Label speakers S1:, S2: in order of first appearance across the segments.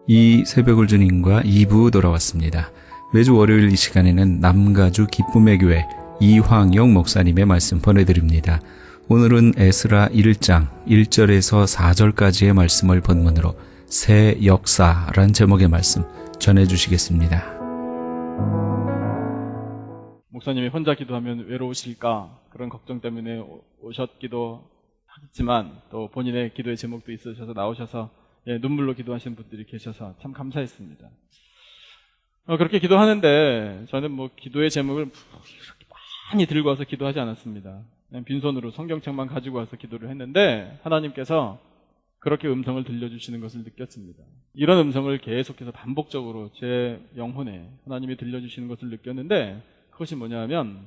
S1: 이 새벽을 주님과 2부 돌아왔습니다. 매주 월요일 이 시간에는 남가주 기쁨의 교회 이황영 목사님의 말씀 보내드립니다. 오늘은 에스라 1장 1절에서 4절까지의 말씀을 본문으로 새 역사란 제목의 말씀 전해주시겠습니다.
S2: 목사님이 혼자 기도하면 외로우실까 그런 걱정 때문에 오셨기도 하겠지만 또 본인의 기도의 제목도 있으셔서 나오셔서 눈물로 기도하시는 분들이 계셔서 참 감사했습니다. 그렇게 기도하는데 저는 기도의 제목을 많이 들고 와서 기도하지 않았습니다. 그냥 빈손으로 성경책만 가지고 와서 기도를 했는데 하나님께서 그렇게 음성을 들려주시는 것을 느꼈습니다. 이런 음성을 계속해서 반복적으로 제 영혼에 하나님이 들려주시는 것을 느꼈는데 그것이 뭐냐면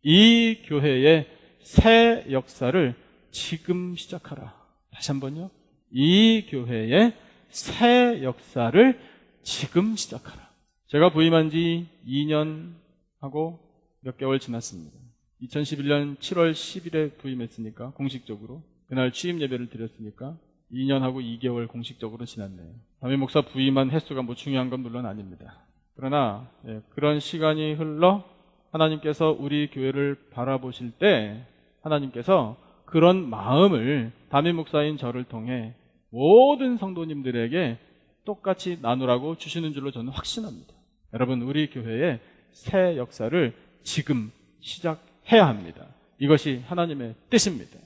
S2: 이 교회의 새 역사를 지금 시작하라. 다시 한번요. 이 교회의 새 역사를 지금 시작하라. 제가 부임한 지 2년하고 몇 개월 지났습니다. 2011년 7월 10일에 부임했으니까 공식적으로 그날 취임 예배를 드렸으니까 2년하고 2개월 공식적으로 지났네요. 담임 목사 부임한 횟수가 중요한 건 물론 아닙니다. 그러나 그런 시간이 흘러 하나님께서 우리 교회를 바라보실 때 하나님께서 그런 마음을 담임 목사인 저를 통해 모든 성도님들에게 똑같이 나누라고 주시는 줄로 저는 확신합니다. 여러분, 우리 교회의 새 역사를 지금 시작해야 합니다. 이것이 하나님의 뜻입니다.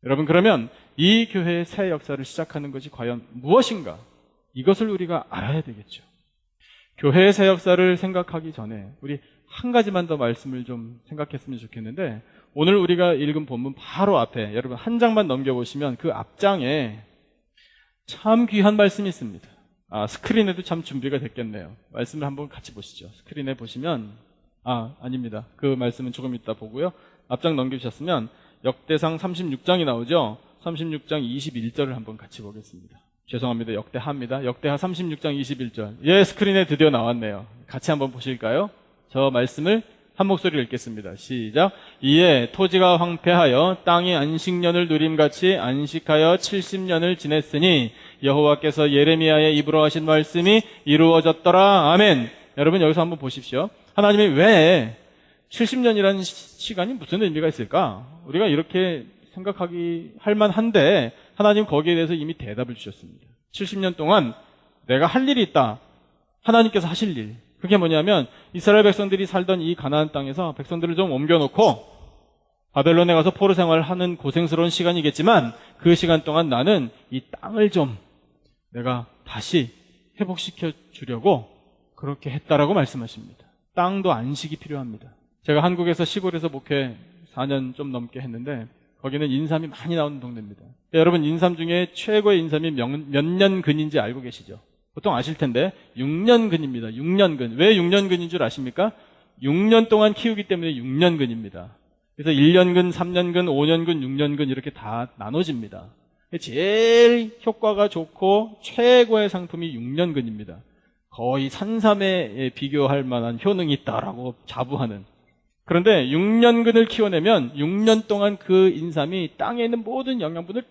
S2: 여러분, 그러면 이 교회의 새 역사를 시작하는 것이 과연 무엇인가? 이것을 우리가 알아야 되겠죠. 교회의 새 역사를 생각하기 전에 우리 한 가지만 더 말씀을 좀 생각했으면 좋겠는데, 오늘 우리가 읽은 본문 바로 앞에 여러분 한 장만 넘겨보시면 그 앞장에 참 귀한 말씀이 있습니다. 스크린에도 참 준비가 됐겠네요. 말씀을 한번 같이 보시죠. 스크린에 보시면 아닙니다. 그 말씀은 조금 이따 보고요. 앞장 넘기셨으면 역대상 36장이 나오죠. 36장 21절을 한번 같이 보겠습니다. 죄송합니다. 역대하입니다. 역대하 36장 21절. 스크린에 드디어 나왔네요. 같이 한번 보실까요? 저 말씀을 한 목소리로 읽겠습니다. 시작. 이에 토지가 황폐하여 땅이 안식년을 누림같이 안식하여 70년을 지냈으니 여호와께서 예레미야의 입으로 하신 말씀이 이루어졌더라. 아멘. 여러분, 여기서 한번 보십시오. 하나님이 왜 70년이라는 시간이 무슨 의미가 있을까? 우리가 이렇게 생각하기 할 만한데 하나님 거기에 대해서 이미 대답을 주셨습니다. 70년 동안 내가 할 일이 있다. 하나님께서 하실 일. 그게 뭐냐면 이스라엘 백성들이 살던 이 가나안 땅에서 백성들을 좀 옮겨놓고 바벨론에 가서 포로 생활하는 고생스러운 시간이겠지만 그 시간 동안 나는 이 땅을 좀 내가 다시 회복시켜 주려고 그렇게 했다라고 말씀하십니다. 땅도 안식이 필요합니다. 제가 한국에서 시골에서 목회 4년 좀 넘게 했는데 거기는 인삼이 많이 나오는 동네입니다. 여러분, 인삼 중에 최고의 인삼이 몇 년근인지 알고 계시죠? 보통 아실 텐데 6년근입니다. 6년근. 왜 6년근인 줄 아십니까? 6년 동안 키우기 때문에 6년근입니다. 그래서 1년근, 3년근, 5년근, 6년근 이렇게 다 나눠집니다. 제일 효과가 좋고 최고의 상품이 6년근입니다. 거의 산삼에 비교할 만한 효능이 있다라고 자부하는. 그런데 6년근을 키워내면 6년 동안 그 인삼이 땅에 있는 모든 영양분을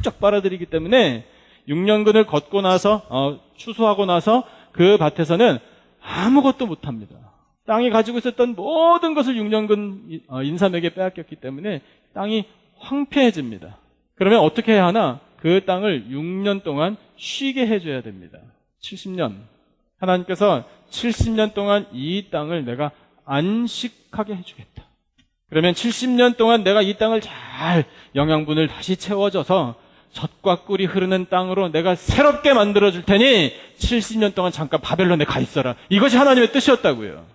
S2: 쫙쫙 빨아들이기 때문에 6년근을 걷고 나서 추수하고 나서 그 밭에서는 아무것도 못합니다. 땅이 가지고 있었던 모든 것을 6년근 인삼에게 빼앗겼기 때문에 땅이 황폐해집니다. 그러면 어떻게 해야 하나? 그 땅을 6년 동안 쉬게 해줘야 됩니다. 70년. 하나님께서 70년 동안 이 땅을 내가 안식하게 해주겠다. 그러면 70년 동안 내가 이 땅을 잘 영양분을 다시 채워줘서 젖과 꿀이 흐르는 땅으로 내가 새롭게 만들어줄 테니 70년 동안 잠깐 바벨론에 가 있어라. 이것이 하나님의 뜻이었다고요.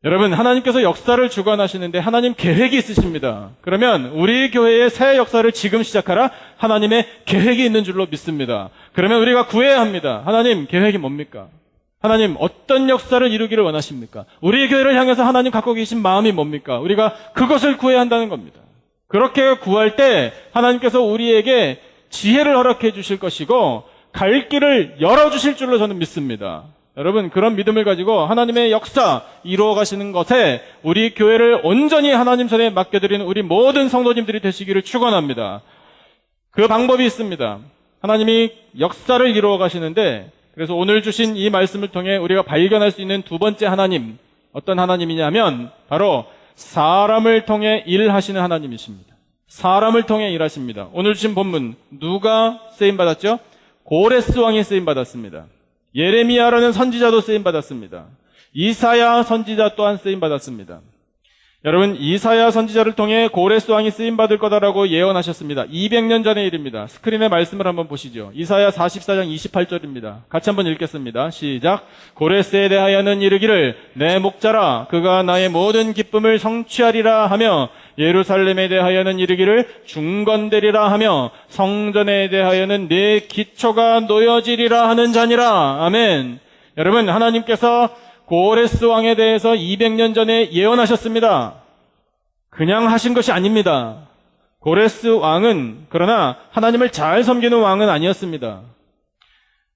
S2: 여러분, 하나님께서 역사를 주관하시는데 하나님 계획이 있으십니다. 그러면 우리 교회의 새 역사를 지금 시작하라. 하나님의 계획이 있는 줄로 믿습니다. 그러면 우리가 구해야 합니다. 하나님, 계획이 뭡니까? 하나님, 어떤 역사를 이루기를 원하십니까? 우리 교회를 향해서 하나님 갖고 계신 마음이 뭡니까? 우리가 그것을 구해야 한다는 겁니다. 그렇게 구할 때 하나님께서 우리에게 지혜를 허락해 주실 것이고 갈 길을 열어주실 줄로 저는 믿습니다. 여러분, 그런 믿음을 가지고 하나님의 역사 이루어 가시는 것에 우리 교회를 온전히 하나님 손에 맡겨드리는 우리 모든 성도님들이 되시기를 축원합니다. 그 방법이 있습니다. 하나님이 역사를 이루어 가시는데 그래서 오늘 주신 이 말씀을 통해 우리가 발견할 수 있는 두 번째 하나님, 어떤 하나님이냐면 바로 사람을 통해 일하시는 하나님이십니다. 사람을 통해 일하십니다. 오늘 주신 본문 누가 쓰임받았죠? 고레스 왕이 쓰임받았습니다. 예레미야라는 선지자도 쓰임받았습니다. 이사야 선지자 또한 쓰임받았습니다. 여러분, 이사야 선지자를 통해 고레스 왕이 쓰임받을 거다라고 예언하셨습니다. 200년 전의 일입니다. 스크린에 말씀을 한번 보시죠. 이사야 44장 28절입니다. 같이 한번 읽겠습니다. 시작. 고레스에 대하여는 이르기를 내 목자라 그가 나의 모든 기쁨을 성취하리라 하며 예루살렘에 대하여는 이르기를 중건되리라 하며 성전에 대하여는 내 기초가 놓여지리라 하는 자니라. 아멘. 여러분, 하나님께서 고레스 왕에 대해서 200년 전에 예언하셨습니다. 그냥 하신 것이 아닙니다. 고레스 왕은 그러나 하나님을 잘 섬기는 왕은 아니었습니다.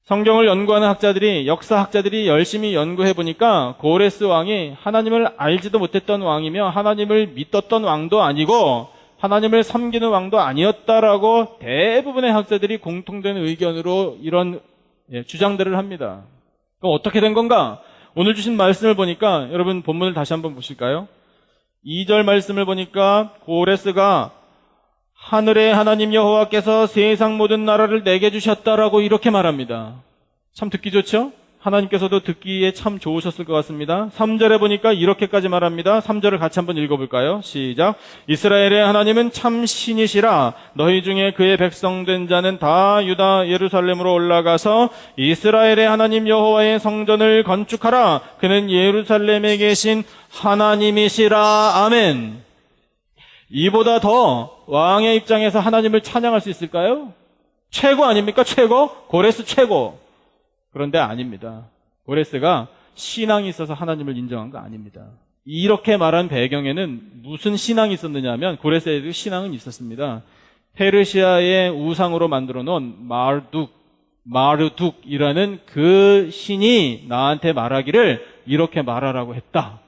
S2: 성경을 연구하는 학자들이, 역사학자들이 열심히 연구해 보니까 고레스 왕이 하나님을 알지도 못했던 왕이며 하나님을 믿었던 왕도 아니고 하나님을 섬기는 왕도 아니었다라고 대부분의 학자들이 공통된 의견으로 이런 주장들을 합니다. 그럼 어떻게 된 건가? 오늘 주신 말씀을 보니까 여러분 본문을 다시 한번 보실까요? 2절 말씀을 보니까 고레스가 하늘의 하나님 여호와께서 세상 모든 나라를 내게 주셨다라고 이렇게 말합니다. 참 듣기 좋죠? 하나님께서도 듣기에 참 좋으셨을 것 같습니다. 3절에 보니까 이렇게까지 말합니다. 3절을 같이 한번 읽어볼까요? 시작. 이스라엘의 하나님은 참 신이시라. 너희 중에 그의 백성 된 자는 다 유다 예루살렘으로 올라가서 이스라엘의 하나님 여호와의 성전을 건축하라. 그는 예루살렘에 계신 하나님이시라. 아멘. 이보다 더 왕의 입장에서 하나님을 찬양할 수 있을까요? 최고 아닙니까? 최고? 고레스 최고. 그런데 아닙니다. 고레스가 신앙이 있어서 하나님을 인정한 거 아닙니다. 이렇게 말한 배경에는 무슨 신앙이 있었느냐 하면 고레스에도 신앙은 있었습니다. 페르시아의 우상으로 만들어 놓은 마르둑이라는 그 신이 나한테 말하기를 이렇게 말하라고 했다.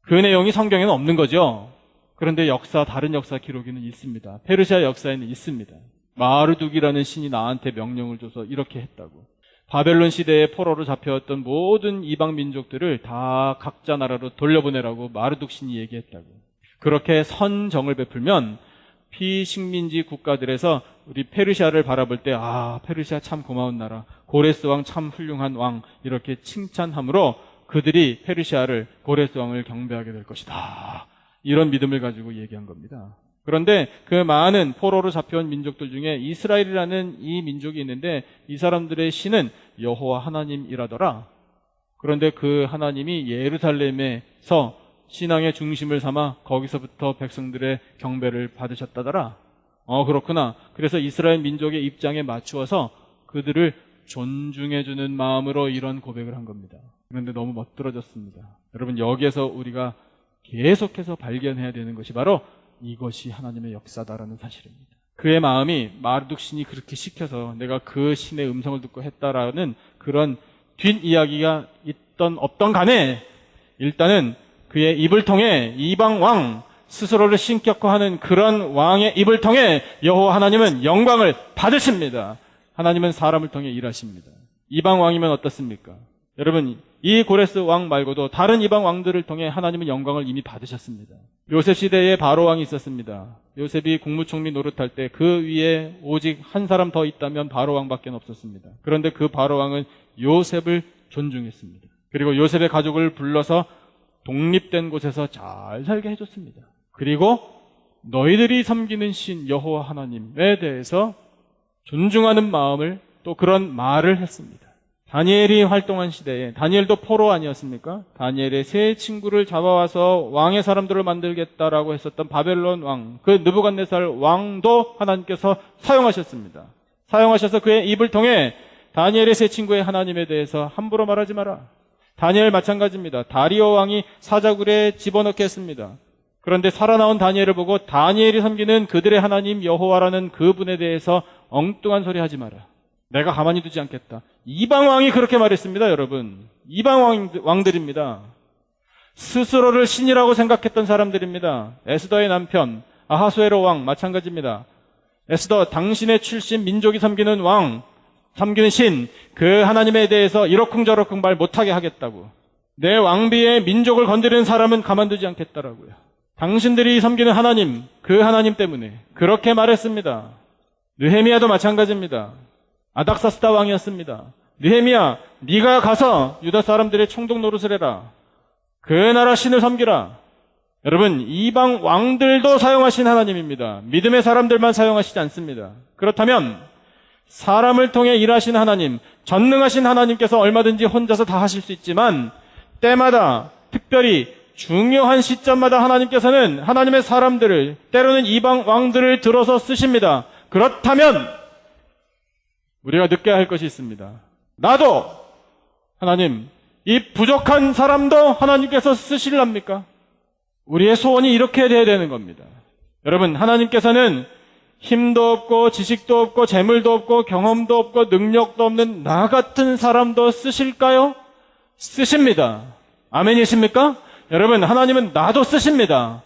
S2: 그 내용이 성경에는 없는 거죠. 그런데 다른 역사 기록에는 있습니다. 페르시아 역사에는 있습니다. 마르둑이라는 신이 나한테 명령을 줘서 이렇게 했다고. 바벨론 시대에 포로로 잡혀왔던 모든 이방 민족들을 다 각자 나라로 돌려보내라고 마르둑 신이 얘기했다고. 그렇게 선정을 베풀면 피식민지 국가들에서 우리 페르시아를 바라볼 때 페르시아 참 고마운 나라, 고레스 왕 참 훌륭한 왕 이렇게 칭찬함으로 그들이 페르시아를 고레스 왕을 경배하게 될 것이다. 이런 믿음을 가지고 얘기한 겁니다. 그런데 그 많은 포로로 잡혀온 민족들 중에 이스라엘이라는 이 민족이 있는데 이 사람들의 신은 여호와 하나님이라더라. 그런데 그 하나님이 예루살렘에서 신앙의 중심을 삼아 거기서부터 백성들의 경배를 받으셨다더라. 그렇구나. 그래서 이스라엘 민족의 입장에 맞추어서 그들을 존중해주는 마음으로 이런 고백을 한 겁니다. 그런데 너무 멋들어졌습니다. 여러분, 여기에서 우리가 계속해서 발견해야 되는 것이 바로 이것이 하나님의 역사다라는 사실입니다. 그의 마음이 마르둑 신이 그렇게 시켜서 내가 그 신의 음성을 듣고 했다라는 그런 뒷이야기가 있던 없던 간에 일단은 그의 입을 통해 이방 왕 스스로를 신격화하는 그런 왕의 입을 통해 여호와 하나님은 영광을 받으십니다. 하나님은 사람을 통해 일하십니다. 이방 왕이면 어떻습니까? 여러분, 이 고레스 왕 말고도 다른 이방 왕들을 통해 하나님은 영광을 이미 받으셨습니다. 요셉 시대에 바로 왕이 있었습니다. 요셉이 국무총리 노릇할 때 그 위에 오직 한 사람 더 있다면 바로 왕밖에 없었습니다. 그런데 그 바로 왕은 요셉을 존중했습니다. 그리고 요셉의 가족을 불러서 독립된 곳에서 잘 살게 해줬습니다. 그리고 너희들이 섬기는 신 여호와 하나님에 대해서 존중하는 마음을 또 그런 말을 했습니다. 다니엘이 활동한 시대에 다니엘도 포로 아니었습니까? 다니엘의 세 친구를 잡아와서 왕의 사람들을 만들겠다라고 했었던 바벨론 왕, 그 느부갓네살 왕도 하나님께서 사용하셨습니다. 사용하셔서 그의 입을 통해 다니엘의 세 친구의 하나님에 대해서 함부로 말하지 마라. 다니엘 마찬가지입니다. 다리오 왕이 사자굴에 집어넣게 했습니다. 그런데 살아나온 다니엘을 보고 다니엘이 섬기는 그들의 하나님 여호와라는 그분에 대해서 엉뚱한 소리 하지 마라. 내가 가만히 두지 않겠다. 이방 왕이 그렇게 말했습니다, 여러분. 이방 왕들입니다. 스스로를 신이라고 생각했던 사람들입니다. 에스더의 남편 아하수에로 왕 마찬가지입니다. 에스더 당신의 출신 민족이 섬기는 왕 섬기는 신, 그 하나님에 대해서 이러쿵저러쿵 말 못하게 하겠다고. 내 왕비의 민족을 건드리는 사람은 가만두지 않겠다라고요. 당신들이 섬기는 하나님, 그 하나님 때문에 그렇게 말했습니다. 느헤미야도 마찬가지입니다. 아닥사스다 왕이었습니다. 느헤미야, 네가 가서 유다 사람들의 총독 노릇을 해라. 그 나라 신을 섬기라. 여러분, 이방 왕들도 사용하신 하나님입니다. 믿음의 사람들만 사용하시지 않습니다. 그렇다면 사람을 통해 일하신 하나님, 전능하신 하나님께서 얼마든지 혼자서 다 하실 수 있지만 때마다 특별히 중요한 시점마다 하나님께서는 하나님의 사람들을, 때로는 이방 왕들을 들어서 쓰십니다. 그렇다면 우리가 느껴야 할 것이 있습니다. 나도 하나님, 이 부족한 사람도 하나님께서 쓰실랍니까? 우리의 소원이 이렇게 돼야 되는 겁니다. 여러분, 하나님께서는 힘도 없고 지식도 없고 재물도 없고 경험도 없고 능력도 없는 나 같은 사람도 쓰실까요? 쓰십니다. 아멘이십니까? 여러분, 하나님은 나도 쓰십니다.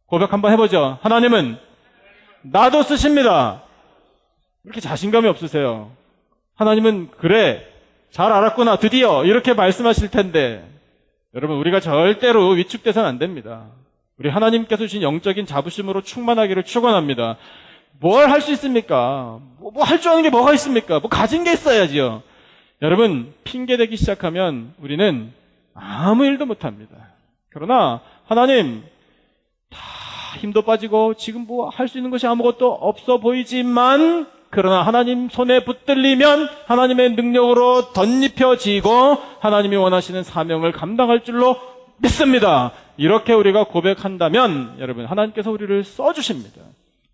S2: 고백 한번 해보죠. 하나님은 나도 쓰십니다. 이렇게 자신감이 없으세요. 하나님은 그래, 잘 알았구나, 드디어 이렇게 말씀하실 텐데, 여러분, 우리가 절대로 위축돼서는 안 됩니다. 우리 하나님께서 주신 영적인 자부심으로 충만하기를 축원합니다. 뭘 할 수 있습니까? 뭐 할 줄 아는 게 뭐가 있습니까? 뭐 가진 게 있어야지요. 여러분, 핑계대기 시작하면 우리는 아무 일도 못합니다. 그러나 하나님, 다 힘도 빠지고 지금 뭐 할 수 있는 것이 아무것도 없어 보이지만, 그러나 하나님 손에 붙들리면 하나님의 능력으로 덧입혀지고 하나님이 원하시는 사명을 감당할 줄로 믿습니다. 이렇게 우리가 고백한다면 여러분, 하나님께서 우리를 써주십니다.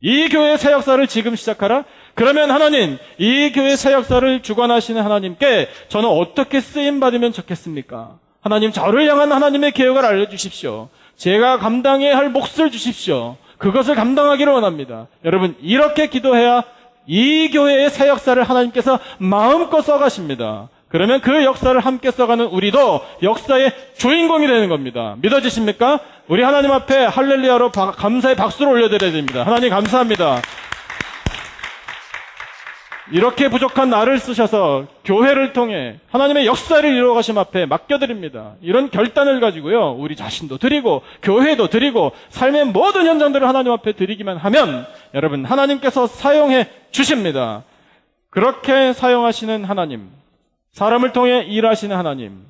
S2: 이 교회의 새 역사를 지금 시작하라? 그러면 하나님, 이 교회의 새 역사를 주관하시는 하나님께 저는 어떻게 쓰임받으면 좋겠습니까? 하나님, 저를 향한 하나님의 계획을 알려주십시오. 제가 감당해야 할 몫을 주십시오. 그것을 감당하기를 원합니다. 여러분, 이렇게 기도해야 이 교회의 새 역사를 하나님께서 마음껏 써가십니다. 그러면 그 역사를 함께 써가는 우리도 역사의 주인공이 되는 겁니다. 믿어지십니까? 우리 하나님 앞에 할렐루야로 감사의 박수를 올려드려야 됩니다. 하나님 감사합니다. 이렇게 부족한 나를 쓰셔서 교회를 통해 하나님의 역사를 이루어가심 앞에 맡겨드립니다. 이런 결단을 가지고요, 우리 자신도 드리고 교회도 드리고 삶의 모든 현장들을 하나님 앞에 드리기만 하면 여러분, 하나님께서 사용해 주십니다. 그렇게 사용하시는 하나님, 사람을 통해 일하시는 하나님,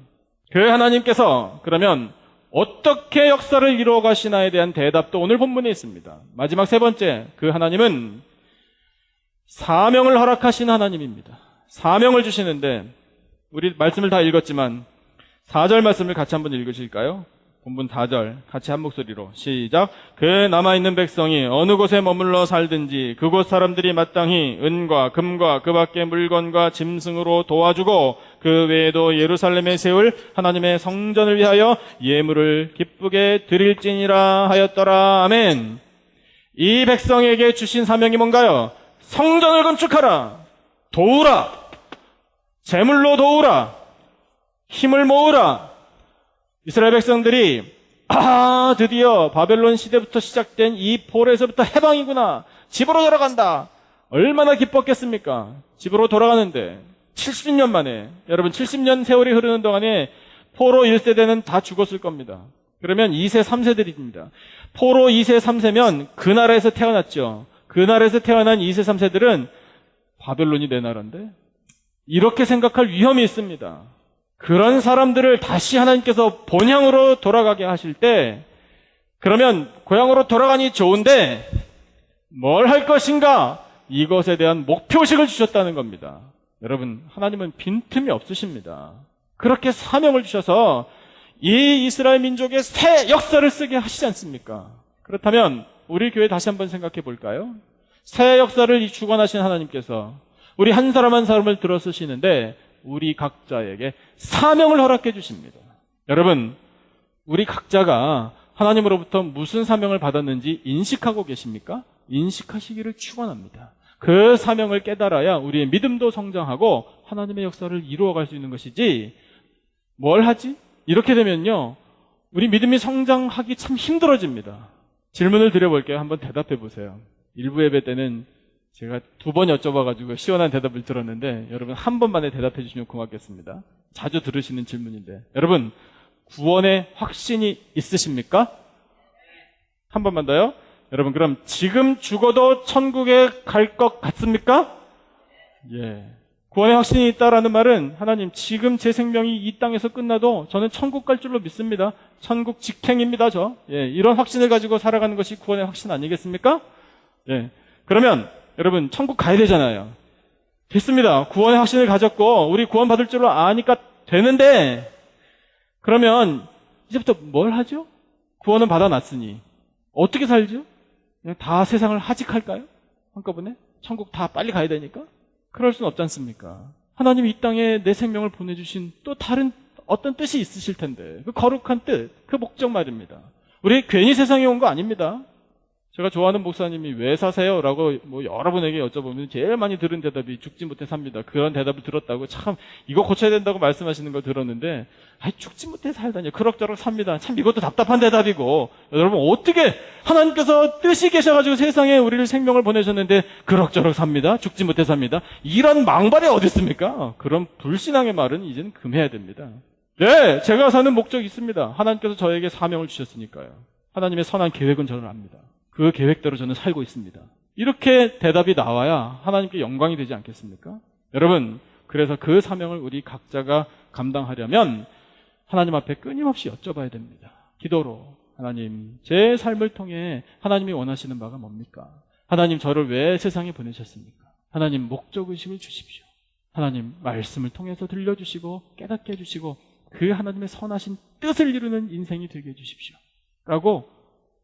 S2: 그 하나님께서 그러면 어떻게 역사를 이루어가시나에 대한 대답도 오늘 본문에 있습니다. 마지막 세 번째, 그 하나님은 사명을 허락하신 하나님입니다. 사명을 주시는데, 우리 말씀을 다 읽었지만 4절 말씀을 같이 한번 읽으실까요? 본문 4절 같이 한 목소리로 시작. 그 남아있는 백성이 어느 곳에 머물러 살든지 그곳 사람들이 마땅히 은과 금과 그 밖의 물건과 짐승으로 도와주고 그 외에도 예루살렘에 세울 하나님의 성전을 위하여 예물을 기쁘게 드릴지니라 하였더라. 아멘. 이 백성에게 주신 사명이 뭔가요? 성전을 건축하라. 도우라. 재물로 도우라. 힘을 모으라. 이스라엘 백성들이 드디어 바벨론 시대부터 시작된 이 포로에서부터 해방이구나. 집으로 돌아간다. 얼마나 기뻤겠습니까? 집으로 돌아가는데 70년 만에, 여러분 70년 세월이 흐르는 동안에 포로 1세대는 다 죽었을 겁니다. 그러면 2세, 3세들입니다. 포로 2세, 3세면 그 나라에서 태어났죠. 그 나라에서 태어난 2세, 3세들은 바벨론이 내 나라인데? 이렇게 생각할 위험이 있습니다. 그런 사람들을 다시 하나님께서 본향으로 돌아가게 하실 때, 그러면 고향으로 돌아가니 좋은데 뭘 할 것인가? 이것에 대한 목표의식을 주셨다는 겁니다. 여러분, 하나님은 빈틈이 없으십니다. 그렇게 사명을 주셔서 이 이스라엘 민족의 새 역사를 쓰게 하시지 않습니까? 그렇다면 우리 교회 다시 한번 생각해 볼까요? 새 역사를 주관하신 하나님께서 우리 한 사람 한 사람을 들어 쓰시는데 우리 각자에게 사명을 허락해 주십니다. 여러분, 우리 각자가 하나님으로부터 무슨 사명을 받았는지 인식하고 계십니까? 인식하시기를 축원합니다. 그 사명을 깨달아야 우리의 믿음도 성장하고 하나님의 역사를 이루어갈 수 있는 것이지, 뭘 하지? 이렇게 되면요, 우리 믿음이 성장하기 참 힘들어집니다. 질문을 드려볼게요. 한번 대답해 보세요. 일부 예배 때는 제가 2번 여쭤봐가지고 시원한 대답을 들었는데 여러분 한 번만에 대답해 주시면 고맙겠습니다. 자주 들으시는 질문인데 여러분 구원의 확신이 있으십니까? 한 번만 더요. 여러분 그럼 지금 죽어도 천국에 갈 것 같습니까? 예. 구원의 확신이 있다라는 말은 하나님 지금 제 생명이 이 땅에서 끝나도 저는 천국 갈 줄로 믿습니다. 천국 직행입니다. 예. 이런 확신을 가지고 살아가는 것이 구원의 확신 아니겠습니까? 예. 그러면 여러분 천국 가야 되잖아요. 됐습니다. 구원의 확신을 가졌고 우리 구원 받을 줄로 아니까 되는데 그러면 이제부터 뭘 하죠? 구원은 받아놨으니 어떻게 살죠? 그냥 다 세상을 하직할까요? 한꺼번에? 천국 다 빨리 가야 되니까? 그럴 수는 없지 않습니까? 하나님이 이 땅에 내 생명을 보내주신 또 다른 어떤 뜻이 있으실 텐데 그 거룩한 뜻, 그 목적 말입니다. 우리 괜히 세상에 온 거 아닙니다. 제가 좋아하는 목사님이 왜 사세요? 라고 여러분에게 여쭤보면 제일 많이 들은 대답이 죽지 못해 삽니다. 그런 대답을 들었다고 참 이거 고쳐야 된다고 말씀하시는 걸 들었는데 죽지 못해 살다니 그럭저럭 삽니다. 참 이것도 답답한 대답이고 여러분 어떻게 하나님께서 뜻이 계셔가지고 세상에 우리를 생명을 보내셨는데 그럭저럭 삽니다. 죽지 못해 삽니다. 이런 망발이 어디 있습니까? 그런 불신앙의 말은 이제는 금해야 됩니다. 네, 제가 사는 목적이 있습니다. 하나님께서 저에게 사명을 주셨으니까요. 하나님의 선한 계획은 저는 압니다. 그 계획대로 저는 살고 있습니다. 이렇게 대답이 나와야 하나님께 영광이 되지 않겠습니까? 여러분, 그래서 그 사명을 우리 각자가 감당하려면 하나님 앞에 끊임없이 여쭤봐야 됩니다. 기도로 하나님, 제 삶을 통해 하나님이 원하시는 바가 뭡니까? 하나님, 저를 왜 세상에 보내셨습니까? 하나님, 목적의식을 주십시오. 하나님, 말씀을 통해서 들려주시고 깨닫게 해주시고 그 하나님의 선하신 뜻을 이루는 인생이 되게 해주십시오. 라고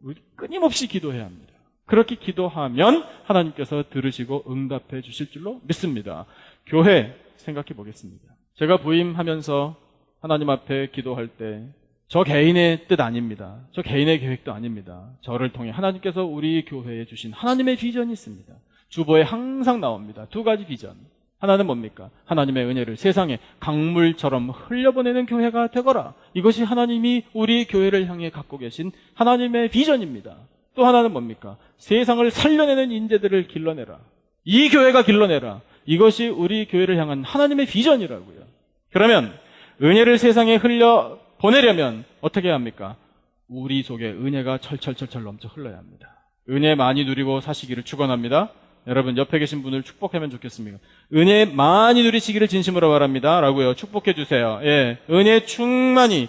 S2: 우리 끊임없이 기도해야 합니다. 그렇게 기도하면 하나님께서 들으시고 응답해 주실 줄로 믿습니다. 교회 생각해 보겠습니다. 제가 부임하면서 하나님 앞에 기도할 때 저 개인의 뜻 아닙니다. 저 개인의 계획도 아닙니다. 저를 통해 하나님께서 우리 교회에 주신 하나님의 비전이 있습니다. 주보에 항상 나옵니다. 2가지 비전. 하나는 뭡니까? 하나님의 은혜를 세상에 강물처럼 흘려보내는 교회가 되거라. 이것이 하나님이 우리 교회를 향해 갖고 계신 하나님의 비전입니다. 또 하나는 뭡니까? 세상을 살려내는 인재들을 길러내라. 이 교회가 길러내라. 이것이 우리 교회를 향한 하나님의 비전이라고요. 그러면 은혜를 세상에 흘려보내려면 어떻게 해야 합니까? 우리 속에 은혜가 철철철철 넘쳐 흘러야 합니다. 은혜 많이 누리고 사시기를 축원합니다. 여러분 옆에 계신 분을 축복하면 좋겠습니다. 은혜 많이 누리시기를 진심으로 바랍니다. 라고요. 축복해 주세요. 예, 은혜 충만히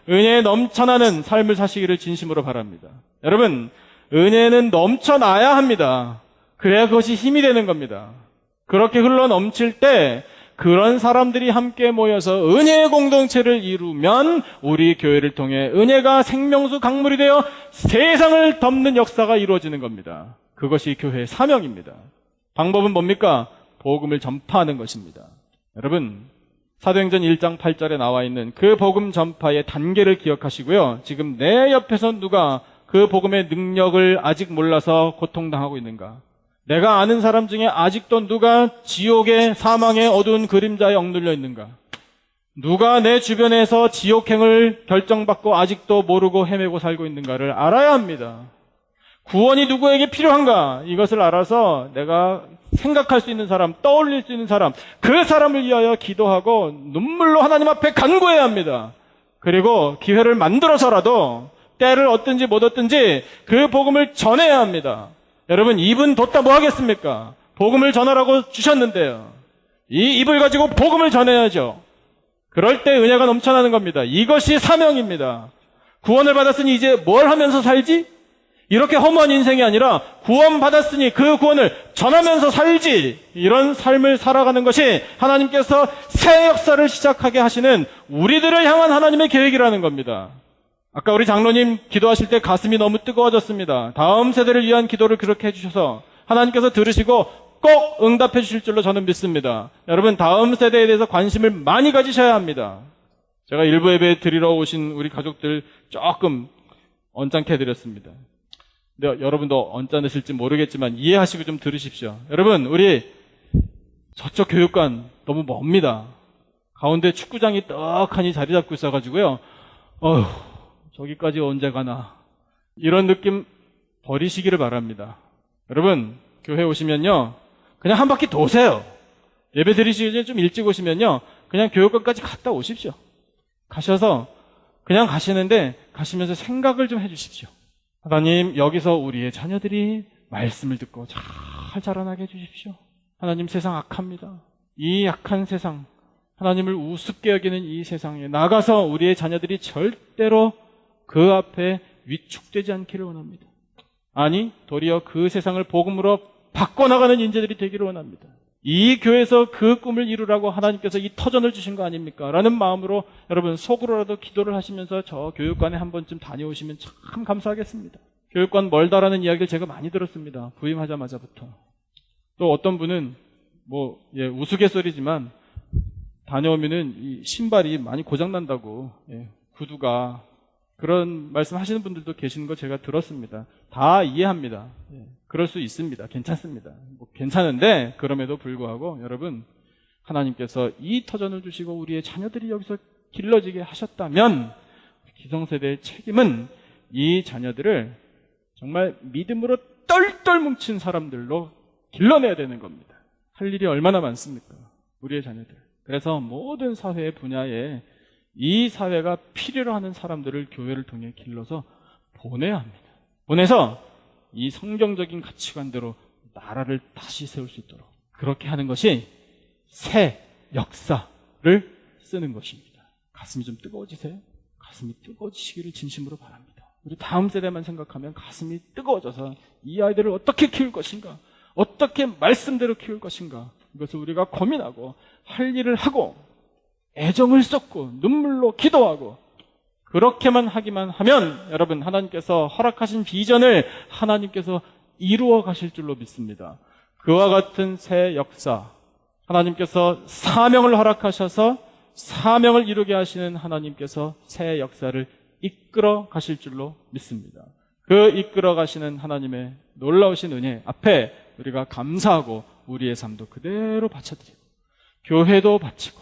S2: 은혜 넘쳐나는 삶을 사시기를 진심으로 바랍니다. 여러분 은혜는 넘쳐나야 합니다. 그래야 그것이 힘이 되는 겁니다. 그렇게 흘러 넘칠 때 그런 사람들이 함께 모여서 은혜의 공동체를 이루면 우리 교회를 통해 은혜가 생명수 강물이 되어 세상을 덮는 역사가 이루어지는 겁니다. 그것이 교회의 사명입니다. 방법은 뭡니까? 복음을 전파하는 것입니다. 여러분, 사도행전 1장 8절에 나와 있는 그 복음 전파의 단계를 기억하시고요. 지금 내 옆에서 누가 그 복음의 능력을 아직 몰라서 고통당하고 있는가? 내가 아는 사람 중에 아직도 누가 지옥의 사망의 어두운 그림자에 억눌려 있는가? 누가 내 주변에서 지옥행을 결정받고 아직도 모르고 헤매고 살고 있는가를 알아야 합니다. 구원이 누구에게 필요한가? 이것을 알아서 내가 생각할 수 있는 사람, 떠올릴 수 있는 사람, 그 사람을 위하여 기도하고 눈물로 하나님 앞에 간구해야 합니다. 그리고 기회를 만들어서라도 때를 얻든지 못 얻든지 그 복음을 전해야 합니다. 여러분, 입은 뒀다 뭐 하겠습니까? 복음을 전하라고 주셨는데요. 이 입을 가지고 복음을 전해야죠. 그럴 때 은혜가 넘쳐나는 겁니다. 이것이 사명입니다. 구원을 받았으니 이제 뭘 하면서 살지? 이렇게 허무한 인생이 아니라 구원받았으니 그 구원을 전하면서 살지, 이런 삶을 살아가는 것이 하나님께서 새 역사를 시작하게 하시는 우리들을 향한 하나님의 계획이라는 겁니다. 아까 우리 장로님 기도하실 때 가슴이 너무 뜨거워졌습니다. 다음 세대를 위한 기도를 그렇게 해주셔서 하나님께서 들으시고 꼭 응답해 주실 줄로 저는 믿습니다. 여러분, 다음 세대에 대해서 관심을 많이 가지셔야 합니다. 제가 일부 예배 드리러 오신 우리 가족들 조금 언짢게 해드렸습니다. 근데 여러분도 언짢으실지 모르겠지만 이해하시고 좀 들으십시오. 여러분, 우리 저쪽 교육관 너무 멉니다. 가운데 축구장이 떡하니 자리 잡고 있어가지고요. 저기까지 언제 가나. 이런 느낌 버리시기를 바랍니다. 여러분, 교회 오시면요, 그냥 한 바퀴 도세요. 예배 드리시기 전에 좀 일찍 오시면요, 그냥 교육관까지 갔다 오십시오. 가셔서 그냥 가시는데 가시면서 생각을 좀 해주십시오. 하나님, 여기서 우리의 자녀들이 말씀을 듣고 잘 자라나게 해주십시오. 하나님, 세상 악합니다. 이 악한 세상, 하나님을 우습게 여기는 이 세상에 나가서 우리의 자녀들이 절대로 그 앞에 위축되지 않기를 원합니다. 아니, 도리어 그 세상을 복음으로 바꿔나가는 인재들이 되기를 원합니다. 이 교회에서 그 꿈을 이루라고 하나님께서 이 터전을 주신 거 아닙니까? 라는 마음으로 여러분 속으로라도 기도를 하시면서 저 교육관에 한 번쯤 다녀오시면 참 감사하겠습니다. 교육관 멀다라는 이야기를 제가 많이 들었습니다. 부임하자마자부터. 또 어떤 분은 우스갯소리지만 다녀오면은 이 신발이 많이 고장난다고, 구두가, 그런 말씀 하시는 분들도 계시는 거 제가 들었습니다. 다 이해합니다. 그럴 수 있습니다. 괜찮습니다. 괜찮은데 그럼에도 불구하고 여러분, 하나님께서 이 터전을 주시고 우리의 자녀들이 여기서 길러지게 하셨다면 기성세대의 책임은 이 자녀들을 정말 믿음으로 똘똘 뭉친 사람들로 길러내야 되는 겁니다. 할 일이 얼마나 많습니까? 우리의 자녀들. 그래서 모든 사회의 분야에 이 사회가 필요로 하는 사람들을 교회를 통해 길러서 보내야 합니다. 보내서 이 성경적인 가치관대로 나라를 다시 세울 수 있도록 그렇게 하는 것이 새 역사를 쓰는 것입니다. 가슴이 좀 뜨거워지세요? 가슴이 뜨거워지시기를 진심으로 바랍니다. 우리 다음 세대만 생각하면 가슴이 뜨거워져서 이 아이들을 어떻게 키울 것인가, 어떻게 말씀대로 키울 것인가, 이것을 우리가 고민하고 할 일을 하고 애정을 쏟고 눈물로 기도하고 그렇게만 하기만 하면 여러분, 하나님께서 허락하신 비전을 하나님께서 이루어 가실 줄로 믿습니다. 그와 같은 새 역사, 하나님께서 사명을 허락하셔서 사명을 이루게 하시는 하나님께서 새 역사를 이끌어 가실 줄로 믿습니다. 그 이끌어 가시는 하나님의 놀라우신 은혜 앞에 우리가 감사하고 우리의 삶도 그대로 바쳐드리고 교회도 바치고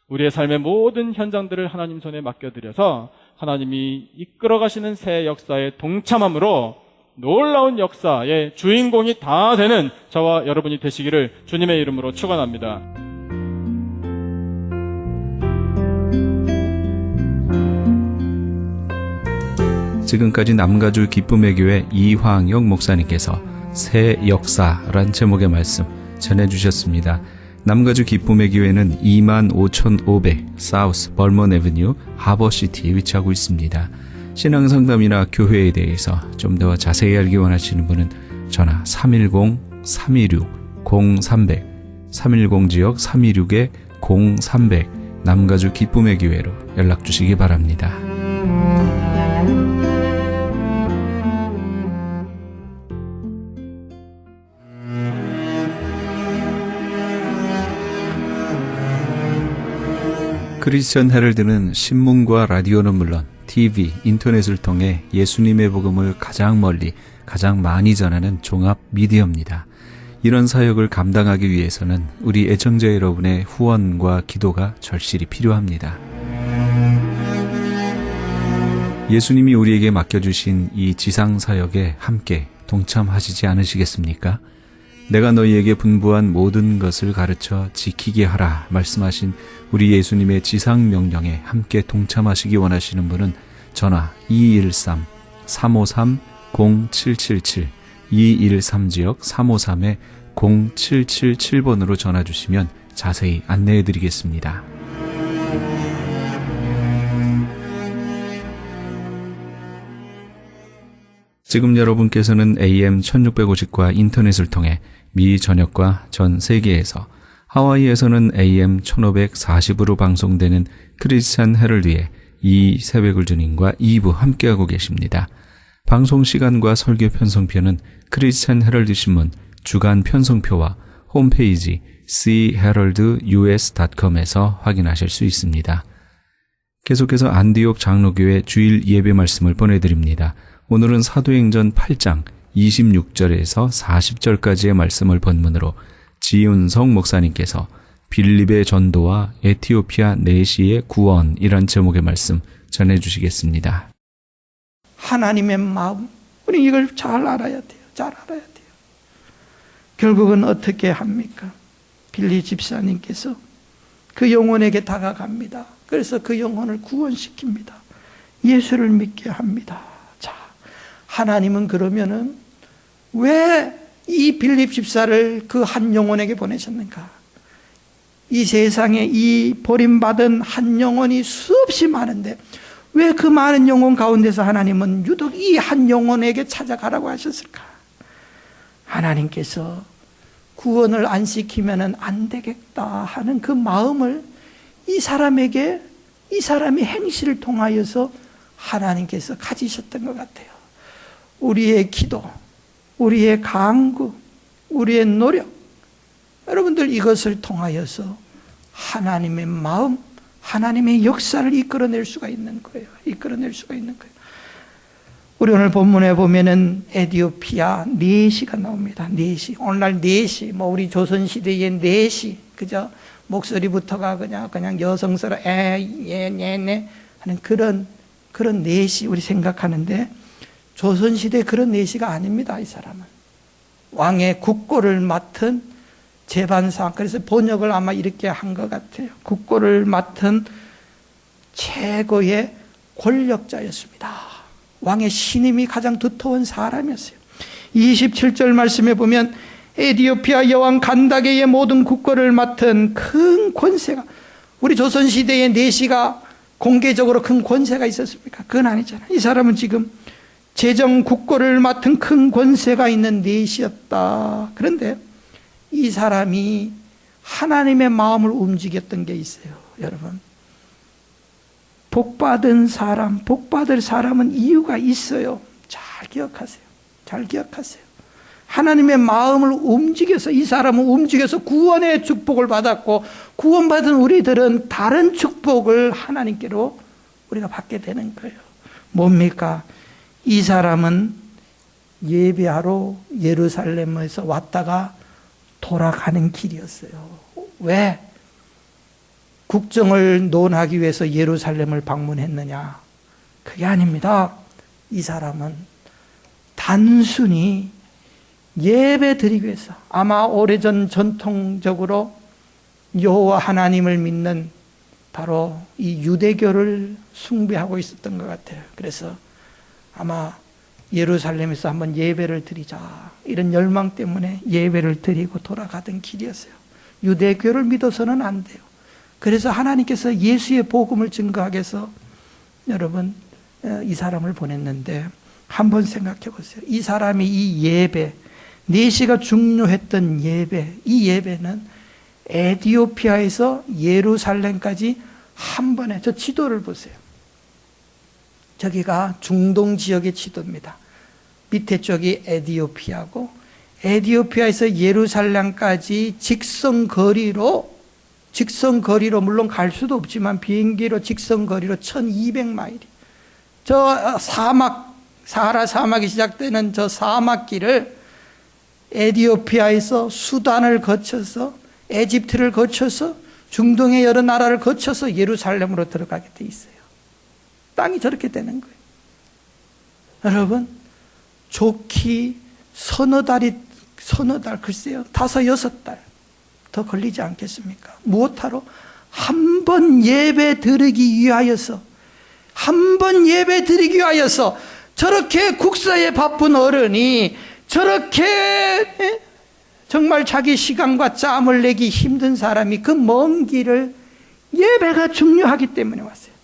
S2: 우리의 삶의 모든 현장들을 하나님 손에 맡겨드려서 하나님이 이끌어 가시는 새 역사에 동참함으로 놀라운 역사의 주인공이 다 되는 저와 여러분이 되시기를 주님의 이름으로 축원합니다.
S1: 지금까지 남가주 기쁨의 교회 이황영 목사님께서 새 역사란 제목의 말씀 전해주셨습니다. 남가주 기쁨의 교회는 25,500 사우스 벌먼 에브뉴 하버시티에 위치하고 있습니다. 신앙상담이나 교회에 대해서 좀 더 자세히 알기 원하시는 분은 전화 310-326-0300 310지역 326-0300 남가주 기쁨의 교회로 연락 주시기 바랍니다. 크리스천 헤럴드는 신문과 라디오는 물론 TV, 인터넷을 통해 예수님의 복음을 가장 멀리, 가장 많이 전하는 종합 미디어입니다. 이런 사역을 감당하기 위해서는 우리 애청자 여러분의 후원과 기도가 절실히 필요합니다. 예수님이 우리에게 맡겨주신 이 지상 사역에 함께 동참하시지 않으시겠습니까? 내가 너희에게 분부한 모든 것을 가르쳐 지키게 하라 말씀하신 우리 예수님의 지상 명령에 함께 동참하시기 원하시는 분은 전화 213-353-0777 213지역 353-0777번으로 전화 주시면 자세히 안내해 드리겠습니다. 지금 여러분께서는 AM 1650과 인터넷을 통해 미 전역과 전 세계에서, 하와이에서는 AM 1540으로 방송되는 크리스찬 헤럴드의 이 새벽을 주님과 2부 함께하고 계십니다. 방송 시간과 설교 편성표는 크리스찬 헤럴드 신문 주간 편성표와 홈페이지 cheraldus.com에서 확인하실 수 있습니다. 계속해서 안디옥 장로교회 주일 예배 말씀을 보내드립니다. 오늘은 사도행전 8장 26절에서 40절까지의 말씀을 본문으로 지윤성 목사님께서 빌립의 전도와 에티오피아 내시의 구원이란 제목의 말씀 전해주시겠습니다.
S3: 하나님의 마음, 우리 이걸 잘 알아야 돼요. 잘 알아야 돼요. 결국은 어떻게 합니까? 빌리 집사님께서 그 영혼에게 다가갑니다. 그래서 그 영혼을 구원시킵니다. 예수를 믿게 합니다. 자, 하나님은 그러면은 왜 이 빌립 집사를 그 한 영혼에게 보내셨는가? 이 세상에 이 버림받은 한 영혼이 수없이 많은데 왜 그 많은 영혼 가운데서 하나님은 유독 이 한 영혼에게 찾아가라고 하셨을까? 하나님께서 구원을 안 시키면 안 되겠다 하는 그 마음을 이 사람에게, 이 사람의 행실을 통하여서 하나님께서 가지셨던 것 같아요. 우리의 기도, 우리의 간구, 우리의 노력, 여러분들 이것을 통하여서 하나님의 마음, 하나님의 역사를 이끌어낼 수가 있는 거예요. 이끌어낼 수가 있는 거예요. 우리 오늘 본문에 보면은 에티오피아 내시가 나옵니다. 내시. 오늘날 내시, 우리 조선시대의 내시, 그죠? 목소리부터가 그냥 여성스러워, 네 하는 그런 내시 우리 생각하는데 조선시대 그런 내시가 아닙니다. 이 사람은 왕의 국고를 맡은 재반상, 그래서 번역을 아마 이렇게 한 것 같아요. 국고를 맡은 최고의 권력자였습니다. 왕의 신임이 가장 두터운 사람이었어요. 27절 말씀에 보면 에티오피아 여왕 간다게의 모든 국고를 맡은 큰 권세가, 우리 조선시대의 내시가 공개적으로 큰 권세가 있었습니까? 그건 아니잖아요. 이 사람은 지금 재정 국고를 맡은 큰 권세가 있는 내시였다. 그런데 이 사람이 하나님의 마음을 움직였던 게 있어요. 여러분, 복받은 사람, 복받을 사람은 이유가 있어요. 잘 기억하세요. 잘 기억하세요. 하나님의 마음을 움직여서, 이 사람은 움직여서 구원의 축복을 받았고, 구원받은 우리들은 다른 축복을 하나님께로 우리가 받게 되는 거예요. 뭡니까? 이 사람은 예배하러 예루살렘에서 왔다가 돌아가는 길이었어요. 왜? 국정을 논하기 위해서 예루살렘을 방문했느냐? 그게 아닙니다. 이 사람은 단순히 예배 드리기 위해서, 아마 오래전 전통적으로 여호와 하나님을 믿는 바로 이 유대교를 숭배하고 있었던 것 같아요. 그래서 아마 예루살렘에서 한번 예배를 드리자, 이런 열망 때문에 예배를 드리고 돌아가던 길이었어요. 유대교를 믿어서는 안 돼요. 그래서 하나님께서 예수의 복음을 증거하기 위해서 여러분 이 사람을 보냈는데, 한번 생각해 보세요. 이 사람이 이 예배, 내시가 중요했던 예배, 이 예배는 에티오피아에서 예루살렘까지 한 번에, 저 지도를 보세요. 저기가 중동 지역의 지도입니다. 밑에 쪽이 에티오피아고, 에티오피아에서 예루살렘까지 직선거리로 물론 갈 수도 없지만 비행기로 직선거리로 1200마일이, 저 사하라 사막이 시작되는 저 사막길을 에티오피아에서 수단을 거쳐서 에집트를 거쳐서 중동의 여러 나라를 거쳐서 예루살렘으로 들어가게 돼 있어요. 땅이 저렇게 되는 거예요. 여러분, 좋기 서너 달, 글쎄요, 5-6달 더 걸리지 않겠습니까? 무엇하러? 한 번 예배 드리기 위하여서, 저렇게 국사에 바쁜 어른이 저렇게 정말 자기 시간과 짬을 내기 힘든 사람이 그 먼 길을, 예배가 중요하기 때문에 왔어요.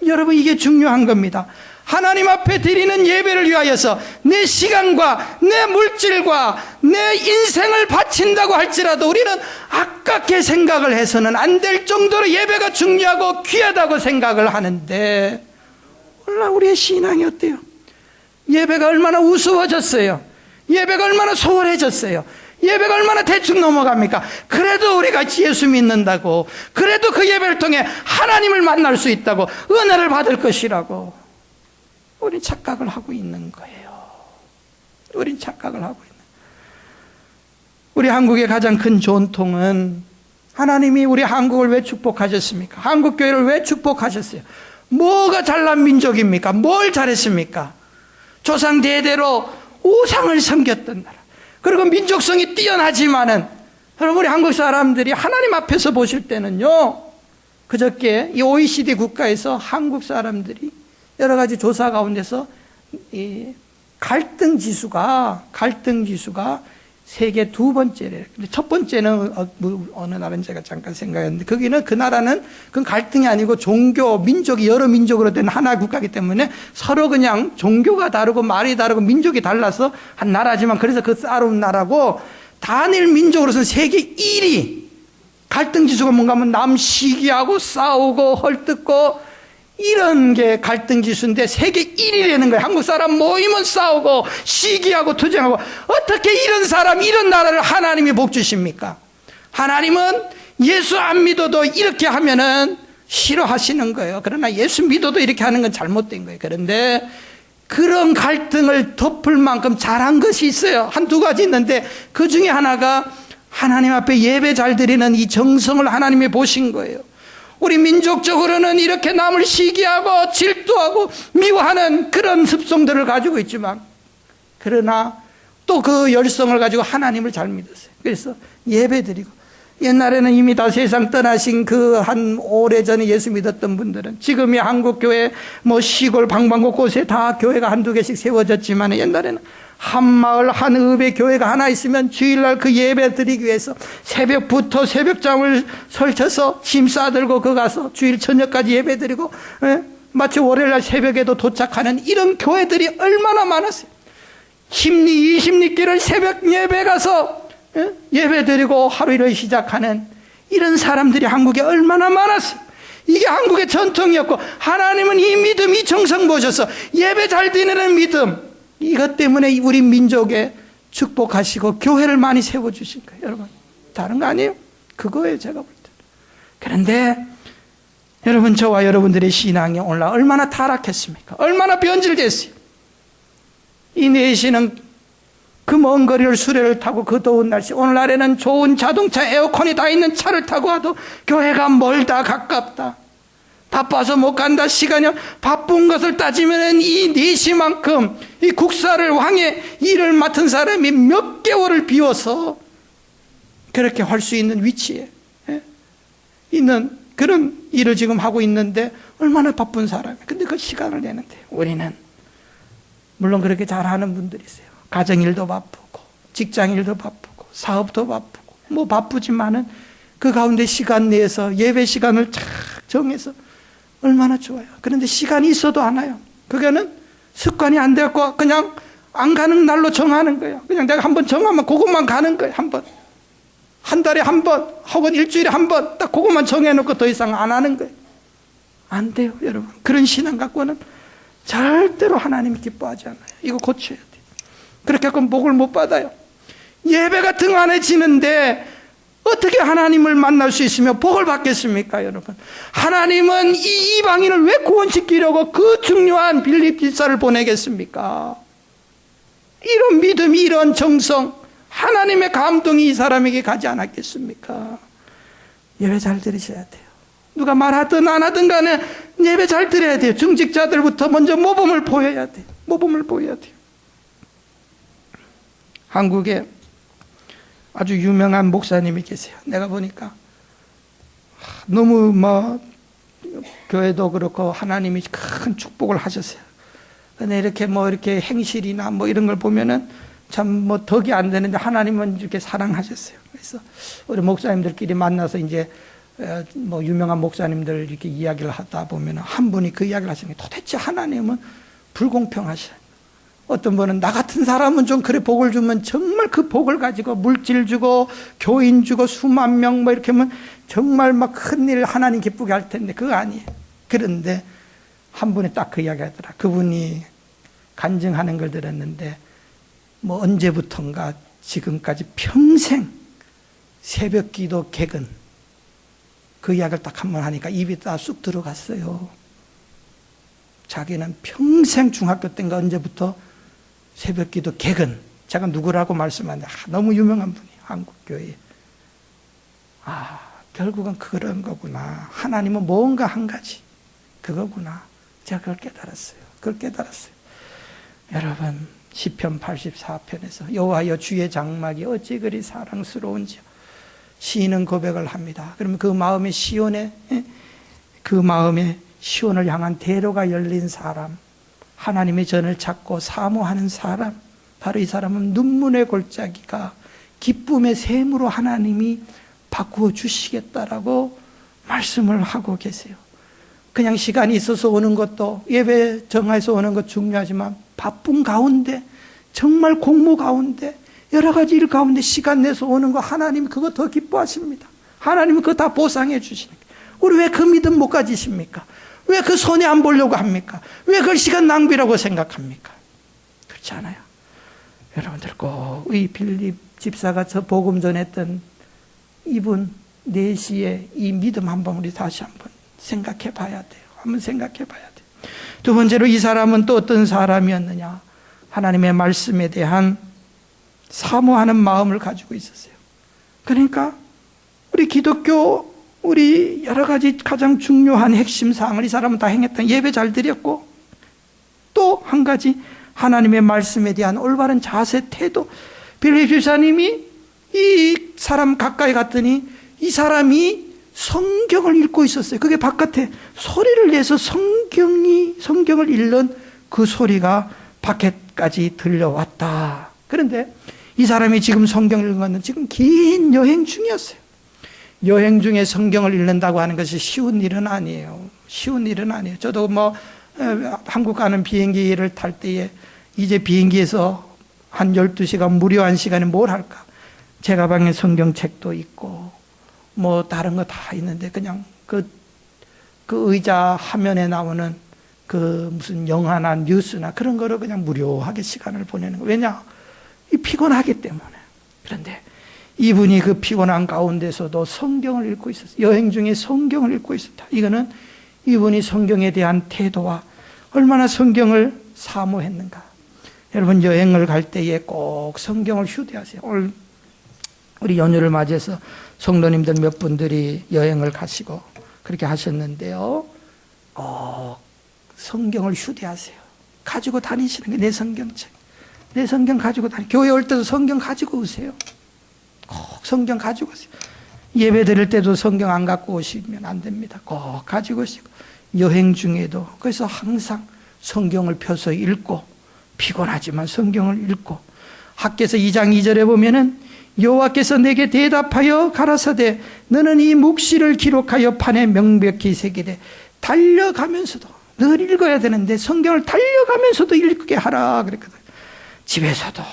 S3: 여러분, 이게 중요한 겁니다. 하나님 앞에 드리는 예배를 위하여서 내 시간과 내 물질과 내 인생을 바친다고 할지라도 우리는 아깝게 생각을 해서는 안 될 정도로 예배가 중요하고 귀하다고 생각을 하는데, 오늘날 우리의 신앙이 어때요? 예배가 얼마나 우스워졌어요. 예배가 얼마나 소홀해졌어요. 예배가 얼마나 대충 넘어갑니까? 그래도 우리가 예수 믿는다고, 그래도 그 예배를 통해 하나님을 만날 수 있다고, 은혜를 받을 것이라고 우린 착각을 하고 있는 거예요. 우린 착각을 하고 있는 거예요. 우리 한국의 가장 큰 전통은, 하나님이 우리 한국을 왜 축복하셨습니까? 한국교회를 왜 축복하셨어요? 뭐가 잘난 민족입니까? 뭘 잘했습니까? 조상 대대로 우상을 섬겼던 나라. 그리고 민족성이 뛰어나지만은 여러분, 우리 한국 사람들이 하나님 앞에서 보실 때는요, 그저께 이 OECD 국가에서 한국 사람들이 여러 가지 조사 가운데서 이 갈등 지수가 세계 두 번째래요. 근데 첫 번째는 어느 나라인지 제가 잠깐 생각했는데, 거기는 그 나라는 그건 갈등이 아니고 종교, 민족이 여러 민족으로 된 하나의 국가이기 때문에 서로 그냥 종교가 다르고 말이 다르고 민족이 달라서 한 나라지만, 그래서 그 싸움 나라고, 단일 민족으로서는 세계 1위. 갈등 지수가 뭔가 하면 남 시기하고 싸우고 헐뜯고 이런 게 갈등 지수인데 세계 1위라는 거예요. 한국 사람 모이면 싸우고 시기하고 투쟁하고. 어떻게 이런 사람, 이런 나라를 하나님이 복 주십니까? 하나님은 예수 안 믿어도 이렇게 하면은 싫어하시는 거예요. 그러나 예수 믿어도 이렇게 하는 건 잘못된 거예요. 그런데 그런 갈등을 덮을 만큼 잘한 것이 있어요. 한두 가지 있는데 그 중에 하나가 하나님 앞에 예배 잘 드리는 이 정성을 하나님이 보신 거예요. 우리 민족적으로는 이렇게 남을 시기하고 질투하고 미워하는 그런 습성들을 가지고 있지만, 그러나 또 그 열성을 가지고 하나님을 잘 믿었어요. 그래서 예배 드리고, 옛날에는 이미 다 세상 떠나신 그 한 오래전에 예수 믿었던 분들은 지금이 한국교회 뭐 시골 방방곡 곳에 다 교회가 한두 개씩 세워졌지만, 옛날에는 한 마을 한 읍에 교회가 하나 있으면 주일날 그 예배 드리기 위해서 새벽부터 새벽잠을 설쳐서 짐 싸들고 그 가서 주일 저녁까지 예배 드리고, 마치 월요일날 새벽에도 도착하는 이런 교회들이 얼마나 많았어요. 10리 20리길을 새벽 예배 가서 예배 드리고 하루를 시작하는 이런 사람들이 한국에 얼마나 많았어요. 이게 한국의 전통이었고, 하나님은 이 믿음, 이 정성 보셔서 예배 잘 드리는 믿음, 이것 때문에 우리 민족에 축복하시고 교회를 많이 세워주신 거예요. 여러분, 다른 거 아니에요? 그거예요, 제가 볼 때. 그런데 여러분, 저와 여러분들의 신앙이 오늘 얼마나 타락했습니까? 얼마나 변질됐어요. 이 내시는 그 먼 거리를 수레를 타고 그 더운 날씨, 오늘날에는 좋은 자동차 에어컨이 다 있는 차를 타고 와도 교회가 멀다 가깝다, 바빠서 못 간다, 시간이 바쁜 것을 따지면 이 4시만큼 이 국사를 왕의 일을 맡은 사람이 몇 개월을 비워서 그렇게 할 수 있는 위치에 있는 그런 일을 지금 하고 있는데 얼마나 바쁜 사람이에요. 근데 그 시간을 내는데, 우리는 물론 그렇게 잘하는 분들이 있어요. 가정일도 바쁘고 직장일도 바쁘고 사업도 바쁘고 뭐 바쁘지만은 그 가운데 시간 내에서 예배 시간을 쫙 정해서 얼마나 좋아요. 그런데 시간이 있어도 안 와요. 그거는 습관이 안 되었고 그냥 안 가는 날로 정하는 거예요. 그냥 내가 한번 정하면 그것만 가는 거예요. 한 번, 한 달에 한 번, 혹은 일주일에 한 번 딱 그것만 정해놓고 더 이상 안 하는 거예요. 안 돼요, 여러분. 그런 신앙 갖고는 절대로 하나님이 기뻐하지 않아요. 이거 고쳐야 돼요. 그렇게 하면 복을 못 받아요. 예배가 등한해지는데 어떻게 하나님을 만날 수 있으며 복을 받겠습니까, 여러분? 하나님은 이 이방인을 왜 구원시키려고 그 중요한 빌립 집사를 보내겠습니까? 이런 믿음, 이런 정성, 하나님의 감동이 이 사람에게 가지 않았겠습니까? 예배 잘 들으셔야 돼요. 누가 말하든 안 하든 간에 예배 잘 드려야 돼요. 중직자들부터 먼저 모범을 보여야 돼요. 모범을 보여야 돼요. 한국에 아주 유명한 목사님이 계세요. 내가 보니까 너무 교회도 그렇고 하나님이 큰 축복을 하셨어요. 근데 이렇게 이렇게 행실이나 이런 걸 보면은 참 덕이 안 되는데 하나님은 이렇게 사랑하셨어요. 그래서 우리 목사님들끼리 만나서 이제 유명한 목사님들 이렇게 이야기를 하다 보면 한 분이 그 이야기를 하시는 게, 도대체 하나님은 불공평하셔. 어떤 분은 나 같은 사람은 좀 그래 복을 주면 정말 그 복을 가지고 물질 주고 교인 주고 수만 명 이렇게 하면 정말 큰일 하나님 기쁘게 할 텐데 그거 아니에요. 그런데 한 분이 딱 그 이야기 하더라. 그분이 간증하는 걸 들었는데 언제부턴가 지금까지 평생 새벽 기도 객은 그 이야기를 딱 한 번 하니까 입이 다 쑥 들어갔어요. 자기는 평생 중학교 때인가 언제부터 새벽 기도 객은, 제가 누구라고 말씀하는데 너무 유명한 분이에요. 한국교회에. 결국은 그런 거구나. 하나님은 뭔가 한 가지 그거구나. 제가 그걸 깨달았어요. 여러분, 시편 84편에서 여호와여 주의 장막이 어찌 그리 사랑스러운지요. 시인은 고백을 합니다. 그러면 그 마음에 시온에 그 마음에 시온을 향한 대로가 열린 사람, 하나님의 전을 찾고 사모하는 사람, 바로 이 사람은 눈물의 골짜기가 기쁨의 샘으로 하나님이 바꾸어 주시겠다라고 말씀을 하고 계세요. 그냥 시간이 있어서 오는 것도, 예배 정해서 오는 것 중요하지만 바쁜 가운데, 정말 공모 가운데, 여러 가지 일 가운데 시간 내서 오는 거 하나님 그거 더 기뻐하십니다. 하나님은 그거 다 보상해 주시는 거예요. 우리 왜 그 믿음 못 가지십니까? 왜 그 손해 안 보려고 합니까? 왜 그걸 시간 낭비라고 생각합니까? 그렇지 않아요. 여러분들 꼭 이 빌립 집사가 저 복음 전했던 이분 4시에 이 믿음 한번 우리 다시 한번 생각해 봐야 돼요. 한번 생각해 봐야 돼요. 두 번째로 이 사람은 또 어떤 사람이었느냐? 하나님의 말씀에 대한 사모하는 마음을 가지고 있었어요. 그러니까 우리 기독교 우리 여러 가지 가장 중요한 핵심 사항을 이 사람은 다 행했던, 예배 잘 드렸고 또 한 가지 하나님의 말씀에 대한 올바른 자세, 태도. 빌립 집사님이 이 사람 가까이 갔더니 이 사람이 성경을 읽고 있었어요. 그게 바깥에 소리를 내서 성경을 읽는 그 소리가 밖에까지 들려왔다. 그런데 이 사람이 지금 성경을 읽는 건 지금 긴 여행 중이었어요. 여행 중에 성경을 읽는다고 하는 것이 쉬운 일은 아니에요. 쉬운 일은 아니에요. 저도 한국 가는 비행기를 탈 때에 이제 비행기에서 한 12시간 무료한 시간에 뭘 할까? 제 가방에 성경책도 있고 다른 거 다 있는데 그냥 그 의자 화면에 나오는 그 무슨 영화나 뉴스나 그런 거로 그냥 무료하게 시간을 보내는 거예요. 왜냐? 피곤하기 때문에. 그런데 이분이 그 피곤한 가운데서도 성경을 읽고 있었어요. 여행 중에 성경을 읽고 있었다. 이거는 이분이 성경에 대한 태도와 얼마나 성경을 사모했는가. 여러분 여행을 갈 때에 꼭 성경을 휴대하세요. 오늘 우리 연휴를 맞이해서 성도님들 몇 분들이 여행을 가시고 그렇게 하셨는데요. 꼭 성경을 휴대하세요. 가지고 다니시는 게 내 성경책. 내 성경 가지고 교회 올 때도 성경 가지고 오세요. 꼭 성경 가지고 오세요. 예배 드릴 때도 성경 안 갖고 오시면 안 됩니다. 꼭 가지고 오시고 여행 중에도 그래서 항상 성경을 펴서 읽고 피곤하지만 성경을 읽고 학개서 2장 2절에 보면은 여호와께서 내게 대답하여 가라사대 너는 이 묵시를 기록하여 판에 명백히 새기되 달려가면서도 늘 읽어야 되는데 성경을 달려가면서도 읽게 하라 그랬거든요. 집에서도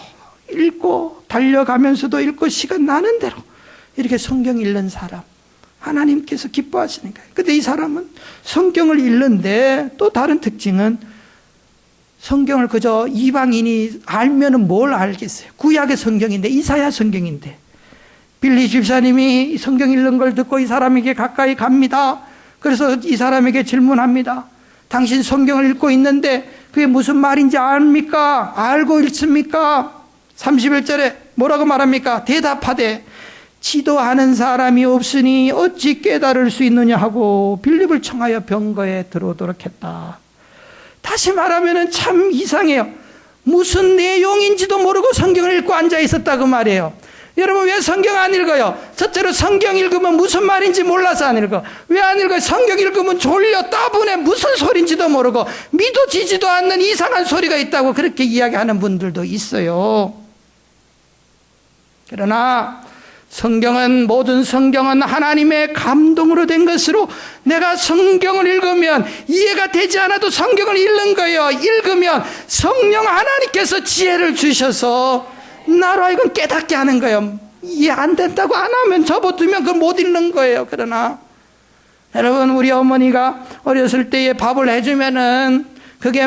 S3: 읽고 달려가면서도 읽고 시간 나는 대로 이렇게 성경 읽는 사람 하나님께서 기뻐하시는 거예요. 근데 이 사람은 성경을 읽는데 또 다른 특징은 성경을 그저 이방인이 알면은 뭘 알겠어요. 구약의 성경인데 이사야 성경인데 빌립 집사님이 성경 읽는 걸 듣고 이 사람에게 가까이 갑니다. 그래서 이 사람에게 질문합니다. 당신 성경을 읽고 있는데 그게 무슨 말인지 압니까? 알고 읽습니까? 31절에 뭐라고 말합니까? 대답하되 지도하는 사람이 없으니 어찌 깨달을 수 있느냐 하고 빌립을 청하여 병거에 들어오도록 했다. 다시 말하면 참 이상해요. 무슨 내용인지도 모르고 성경을 읽고 앉아 있었다고 말이에요. 여러분 왜 성경 안 읽어요? 첫째로 성경 읽으면 무슨 말인지 몰라서 안 읽어. 왜 안 읽어요? 성경 읽으면 졸려 따분해 무슨 소리인지도 모르고 믿어지지도 않는 이상한 소리가 있다고 그렇게 이야기하는 분들도 있어요. 그러나 모든 성경은 하나님의 감동으로 된 것으로 내가 성경을 읽으면 이해가 되지 않아도 성경을 읽는 거예요. 읽으면 성령 하나님께서 지혜를 주셔서 나로 하여금 깨닫게 하는 거예요. 이해 안 된다고 안 하면 접어두면 그걸 못 읽는 거예요. 그러나 여러분 우리 어머니가 어렸을 때에 밥을 해주면은 그게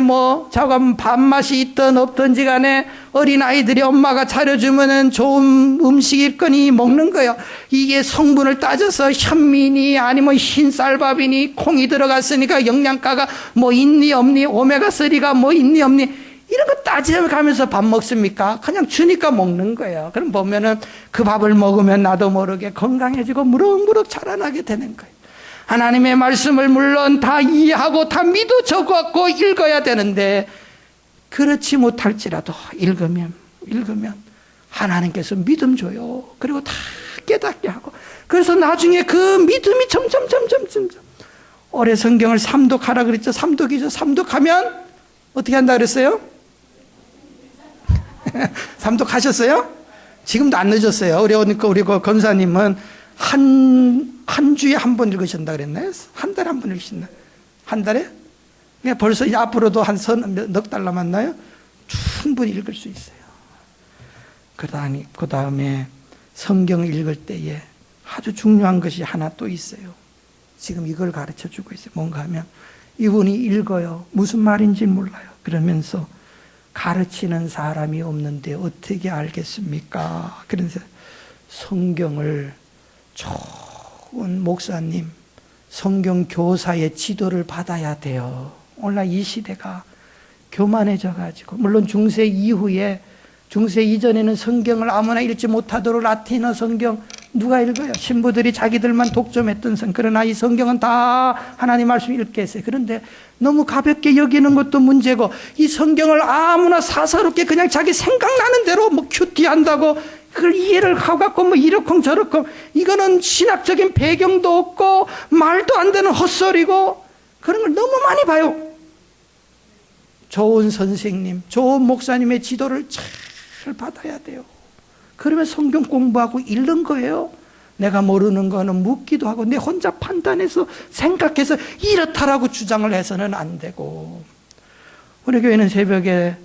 S3: 자관 밥맛이 있든 없든지 간에 어린아이들이 엄마가 차려주면은 좋은 음식일거니 먹는 거예요. 이게 성분을 따져서 현미니 아니면 흰쌀밥이니 콩이 들어갔으니까 영양가가 있니 없니 오메가3가 있니 없니 이런 거 따져가면서 밥 먹습니까? 그냥 주니까 먹는 거예요. 그럼 보면은 그 밥을 먹으면 나도 모르게 건강해지고 무럭무럭 자라나게 되는 거예요. 하나님의 말씀을 물론 다 이해하고 다 믿어 적었고 읽어야 되는데 그렇지 못할지라도 읽으면 하나님께서 믿음 줘요. 그리고 다 깨닫게 하고, 그래서 나중에 그 믿음이 점점 올해 성경을 삼독하라 그랬죠. 삼독이죠. 삼독하면 어떻게 한다 그랬어요? 삼독하셨어요? 지금도 안 늦었어요. 우리 그 권사님은 한 주에 한 번 읽으신다 그랬나요? 한 달에 한 번 읽으신다. 한 달에? 그냥 벌써 이제 앞으로도 넉 달 남았나요? 충분히 읽을 수 있어요. 그 다음에 성경을 읽을 때에 아주 중요한 것이 하나 또 있어요. 지금 이걸 가르쳐 주고 있어요. 뭔가 하면 이분이 읽어요. 무슨 말인지 몰라요. 그러면서 가르치는 사람이 없는데 어떻게 알겠습니까? 그래서 성경을 좋은 목사님, 성경 교사의 지도를 받아야 돼요. 오늘날 이 시대가 교만해져 가지고, 물론 중세 이후에, 중세 이전에는 성경을 아무나 읽지 못하도록 라틴어 성경 누가 읽어요? 신부들이 자기들만 독점했던 성경. 그러나 이 성경은 다 하나님 말씀 읽게 했어요. 그런데 너무 가볍게 여기는 것도 문제고, 이 성경을 아무나 사사롭게 그냥 자기 생각나는 대로 뭐 큐티한다고 그걸 이해를 하고 갖고 뭐 이렇쿵 저렇쿵, 이거는 신학적인 배경도 없고 말도 안 되는 헛소리고, 그런 걸 너무 많이 봐요. 좋은 선생님, 좋은 목사님의 지도를 잘 받아야 돼요. 그러면 성경 공부하고 읽는 거예요. 내가 모르는 거는 묻기도 하고, 내 혼자 판단해서 생각해서 이렇다라고 주장을 해서는 안 되고. 우리 교회는 새벽에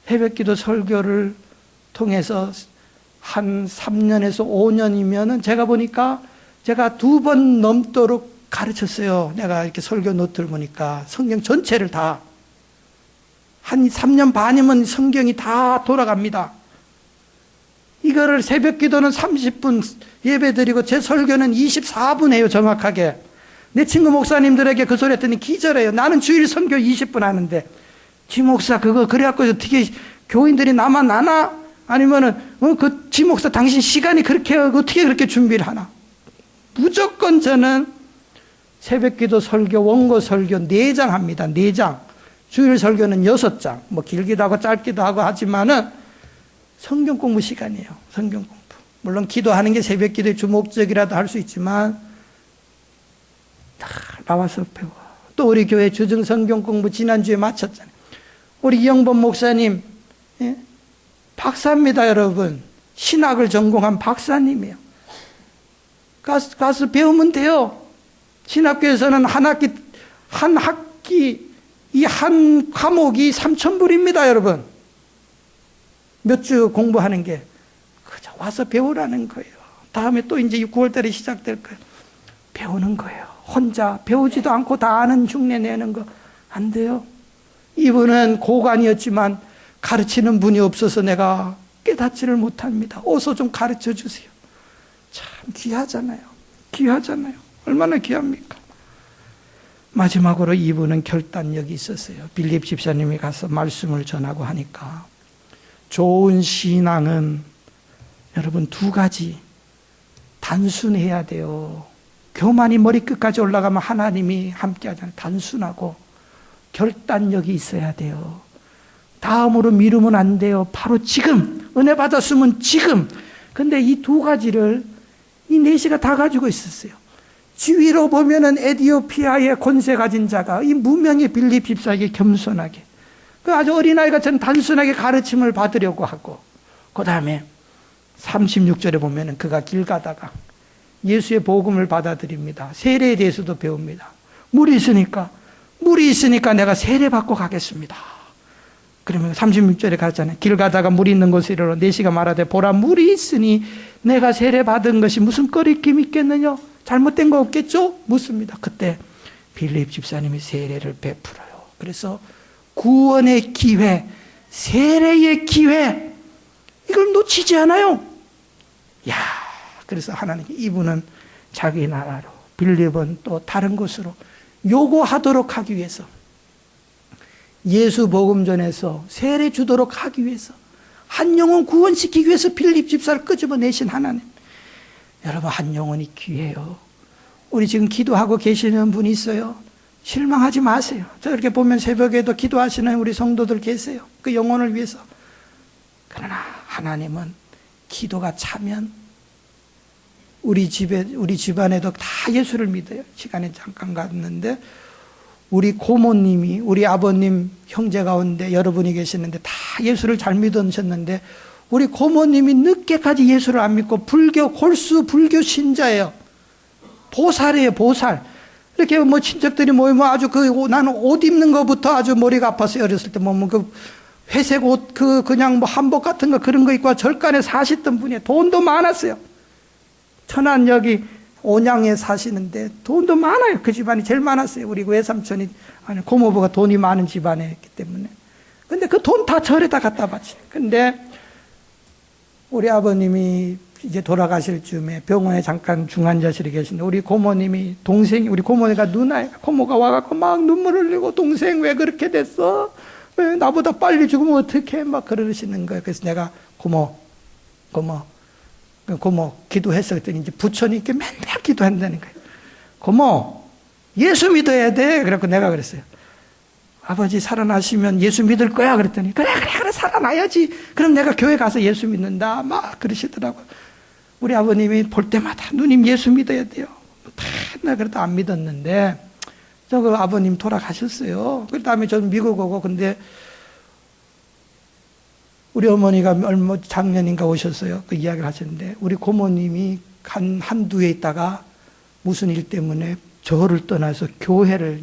S3: 새벽기도 설교를 통해서 한 3년에서 5년이면은 제가 보니까 제가 2번 넘도록 가르쳤어요. 내가 이렇게 설교 노트를 보니까 성경 전체를 다 한 3년 반이면 성경이 다 돌아갑니다. 이거를 새벽 기도는 30분 예배 드리고 제 설교는 24분 해요, 정확하게. 내 친구 목사님들에게 그 소리 했더니 기절해요. 나는 주일 선교 20분 하는데, 지 목사 그거 그래갖고 어떻게 교인들이 나만 아나? 아니면은 그 지 목사 당신 시간이 그렇게 어떻게 그렇게 준비를 하나? 무조건 저는 새벽 기도 설교, 원고 설교 4장 합니다. 4장. 주일 설교는 6장. 뭐 길기도 하고 짧기도 하고 하지만은 성경 공부 시간이에요. 성경 공부. 물론 기도하는 게 새벽 기도의 주목적이라도 할 수 있지만 다 나와서 배워. 또 우리 교회 주중 성경 공부 지난주에 마쳤잖아요. 우리 이영범 목사님, 예? 박사입니다, 여러분. 신학을 전공한 박사님이에요. 가서 배우면 돼요. 신학교에서는 한 학기 이 한 과목이 3,000불입니다, 여러분. 몇 주 공부하는 게. 그저 와서 배우라는 거예요. 다음에 또 이제 9월 달에 시작될 거예요. 배우는 거예요. 혼자 배우지도 않고 다 아는 흉내 내는 거 안 돼요. 이분은 고관이었지만 가르치는 분이 없어서 내가 깨닫지를 못합니다. 어서 좀 가르쳐 주세요. 참 귀하잖아요. 귀하잖아요. 얼마나 귀합니까? 마지막으로 이분은 결단력이 있었어요. 빌립 집사님이 가서 말씀을 전하고 하니까, 좋은 신앙은 여러분 2가지, 단순해야 돼요. 교만이 머리끝까지 올라가면 하나님이 함께 하잖아요. 단순하고 결단력이 있어야 돼요. 다음으로 미루면 안 돼요. 바로 지금 은혜 받았으면 지금. 근데 이 2가지를 이 4시가 다 가지고 있었어요. 지위로 보면은 에디오피아의 권세 가진 자가 이 무명의 빌립 집사에게 겸손하게, 그 아주 어린아이같이 단순하게 가르침을 받으려고 하고, 그 다음에 36절에 보면은 그가 길 가다가 예수의 복음을 받아들입니다. 세례에 대해서도 배웁니다. 물이 있으니까 내가 세례 받고 가겠습니다. 그러면 36절에 가잖아요. 길 가다가 물이 있는 곳에 이르러 4시가 말하되, 보라 물이 있으니 내가 세례 받은 것이 무슨 거리낌이 있겠느냐? 잘못된 거 없겠죠? 묻습니다. 그때 빌립 집사님이 세례를 베풀어요. 그래서 구원의 기회, 세례의 기회, 이걸 놓치지 않아요. 그래서 하나님, 이분은 자기 나라로, 빌립은 또 다른 곳으로 요구하도록 하기 위해서, 예수 복음전에서 세례 주도록 하기 위해서, 한 영혼 구원시키기 위해서 빌립 집사를 끄집어내신 하나님. 여러분, 한 영혼이 귀해요. 우리 지금 기도하고 계시는 분이 있어요. 실망하지 마세요. 저렇게 보면 새벽에도 기도하시는 우리 성도들 계세요. 그 영혼을 위해서. 그러나 하나님은 기도가 차면 우리 집안에도 다 예수를 믿어요. 시간에 잠깐 갔는데 우리 고모님이 우리 아버님 형제 가운데 여러분이 계시는데 다 예수를 잘 믿으셨는데 우리 고모님이 늦게까지 예수를 안 믿고 골수 불교 신자예요. 보살이에요, 보살. 이렇게 뭐 친척들이 모이면 아주 나는 옷 입는 것부터 아주 머리가 아팠어요. 어렸을 때 그 회색 옷 그냥 뭐 한복 같은 거 그런 거 입고 절간에 사시던 분이에요. 돈도 많았어요. 천안 여기 온양에 사시는데 돈도 많아요. 그 집안이 제일 많았어요. 우리 외삼촌이 고모부가 돈이 많은 집안이었기 때문에. 근데 그 돈 다 절에다 갖다 바치네. 근데 우리 아버님이 이제 돌아가실 즈음에 병원에 잠깐 중환자실에 계신데 우리 고모님이 우리 고모니가 누나예요. 고모가 와갖고 막 눈물 흘리고 동생 왜 그렇게 됐어? 왜 나보다 빨리 죽으면 어떡해? 막 그러시는 거예요. 그래서 내가 고모 기도했어. 그랬더니 이제 부처님께 맨날 기도한다는 거예요. 고모, 예수 믿어야 돼. 그래갖고 내가 그랬어요. 아버지 살아나시면 예수 믿을 거야. 그랬더니 그래 살아나야지. 그럼 내가 교회 가서 예수 믿는다. 막 그러시더라고요. 우리 아버님이 볼 때마다 누님 예수 믿어야 돼요. 맨날 그래도 안 믿었는데 그 아버님 돌아가셨어요. 그 다음에 저는 미국 오고 근데 우리 어머니가 작년인가 오셨어요. 그 이야기를 하셨는데 우리 고모님이 한두에 있다가 무슨 일 때문에 저를 떠나서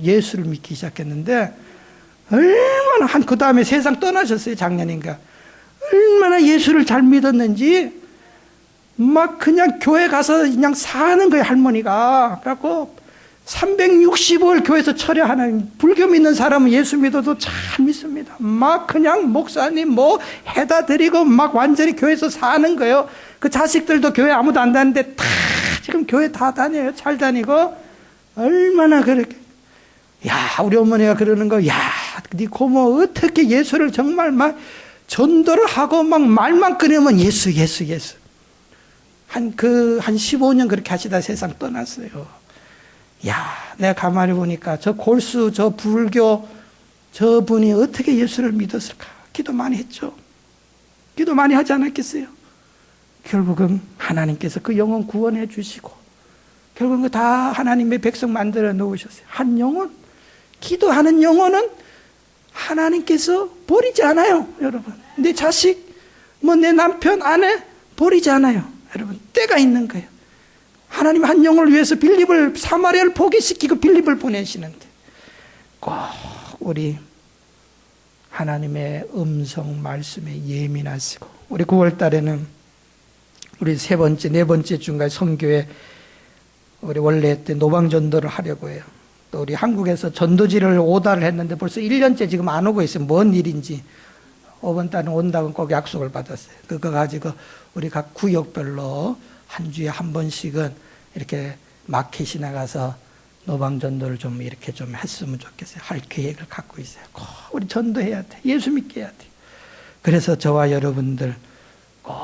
S3: 예수를 믿기 시작했는데 얼마나 그 다음에 세상 떠나셨어요. 작년인가. 얼마나 예수를 잘 믿었는지 막 그냥 교회 가서 그냥 사는 거예요. 할머니가. 그래갖고 365일 교회에서 철야하는 불교 믿는 사람은 예수 믿어도 잘 믿습니다. 막 그냥 목사님 뭐 해다 드리고 막 완전히 교회에서 사는 거예요. 그 자식들도 교회 아무도 안 다니는데 다 지금 교회 다 다녀요. 잘 다니고 얼마나 그렇게 우리 어머니가 그러는 거 네 고모 어떻게 예수를 정말 막 전도를 하고 막 말만 끊으면 예수 한 15년 그렇게 하시다 세상 떠났어요. 내가 가만히 보니까 저 골수, 저 불교, 저분이 어떻게 예수를 믿었을까? 기도 많이 했죠. 기도 많이 하지 않았겠어요? 결국은 하나님께서 그 영혼 구원해 주시고, 결국은 다 하나님의 백성 만들어 놓으셨어요. 한 영혼, 기도하는 영혼은 하나님께서 버리지 않아요, 여러분. 내 자식, 내 남편, 아내 버리지 않아요, 여러분. 때가 있는 거예요. 하나님 한 영혼을 위해서 사마리아를 포기시키고 빌립을 보내시는데 꼭 우리 하나님의 음성 말씀에 예민하시고 우리 9월 달에는 우리 네 번째 주인가 선교회 우리 원래 했던 노방전도를 하려고 해요. 또 우리 한국에서 전도지를 오다를 했는데 벌써 1년째 지금 안 오고 있어요. 뭔 일인지. 이번 달은 온다고 꼭 약속을 받았어요. 그거 가지고 우리 각 구역별로 한 주에 한 번씩은 이렇게 마켓이 나가서 노방전도를 좀 이렇게 좀 했으면 좋겠어요. 할 계획을 갖고 있어요. 꼭 우리 전도해야 돼. 예수 믿게 해야 돼. 그래서 저와 여러분들 꼭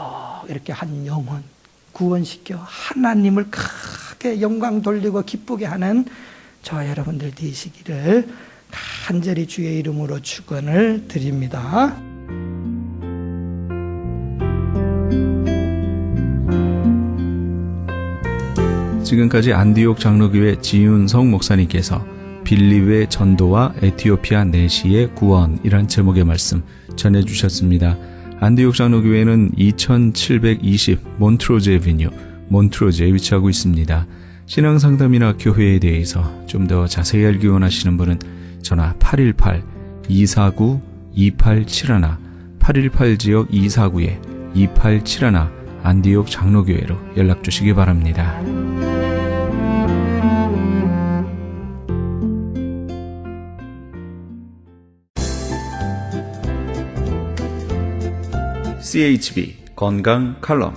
S3: 이렇게 한 영혼 구원시켜 하나님을 크게 영광 돌리고 기쁘게 하는 저와 여러분들 되시기를 간절히 주의 이름으로 축원을 드립니다.
S1: 지금까지 안디옥 장로교회 지윤성 목사님께서 빌립의 전도와 에티오피아 내시의 구원이란 제목의 말씀 전해주셨습니다. 안디옥 장로교회는 2720 몬트로즈 애비뉴 몬트로즈에 위치하고 있습니다. 신앙상담이나 교회에 대해서 좀 더 자세히 알기 원하시는 분은 전화 818-249-2871 818지역 249-2871 안디옥 장로교회로 연락 주시기 바랍니다. CHB 건강 칼럼.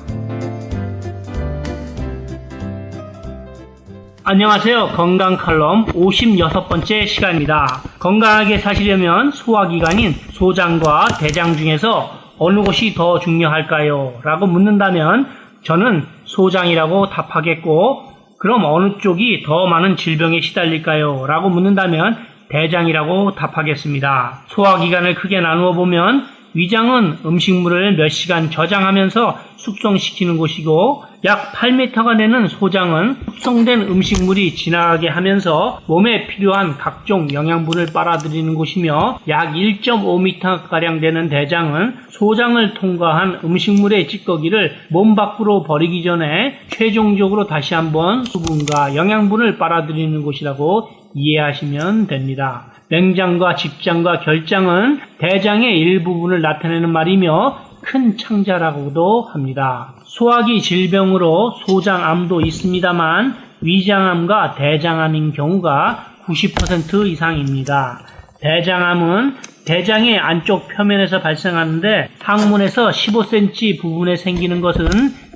S4: 안녕하세요. 건강 칼럼 56번째 시간입니다. 건강하게 사시려면 소화기관인 소장과 대장 중에서 어느 곳이 더 중요할까요? 라고 묻는다면 저는 소장이라고 답하겠고 그럼 어느 쪽이 더 많은 질병에 시달릴까요? 라고 묻는다면 대장이라고 답하겠습니다. 소화기관을 크게 나누어 보면 위장은 음식물을 몇 시간 저장하면서 숙성시키는 곳이고 약 8m가 되는 소장은 숙성된 음식물이 지나가게 하면서 몸에 필요한 각종 영양분을 빨아들이는 곳이며 약 1.5m가량 되는 대장은 소장을 통과한 음식물의 찌꺼기를 몸 밖으로 버리기 전에 최종적으로 다시 한번 수분과 영양분을 빨아들이는 곳이라고 이해하시면 됩니다. 맹장과 직장과 결장은 대장의 일부분을 나타내는 말이며 큰 창자라고도 합니다. 소화기 질병으로 소장암도 있습니다만 위장암과 대장암인 경우가 90% 이상입니다. 대장암은 대장의 안쪽 표면에서 발생하는데 항문에서 15cm 부분에 생기는 것은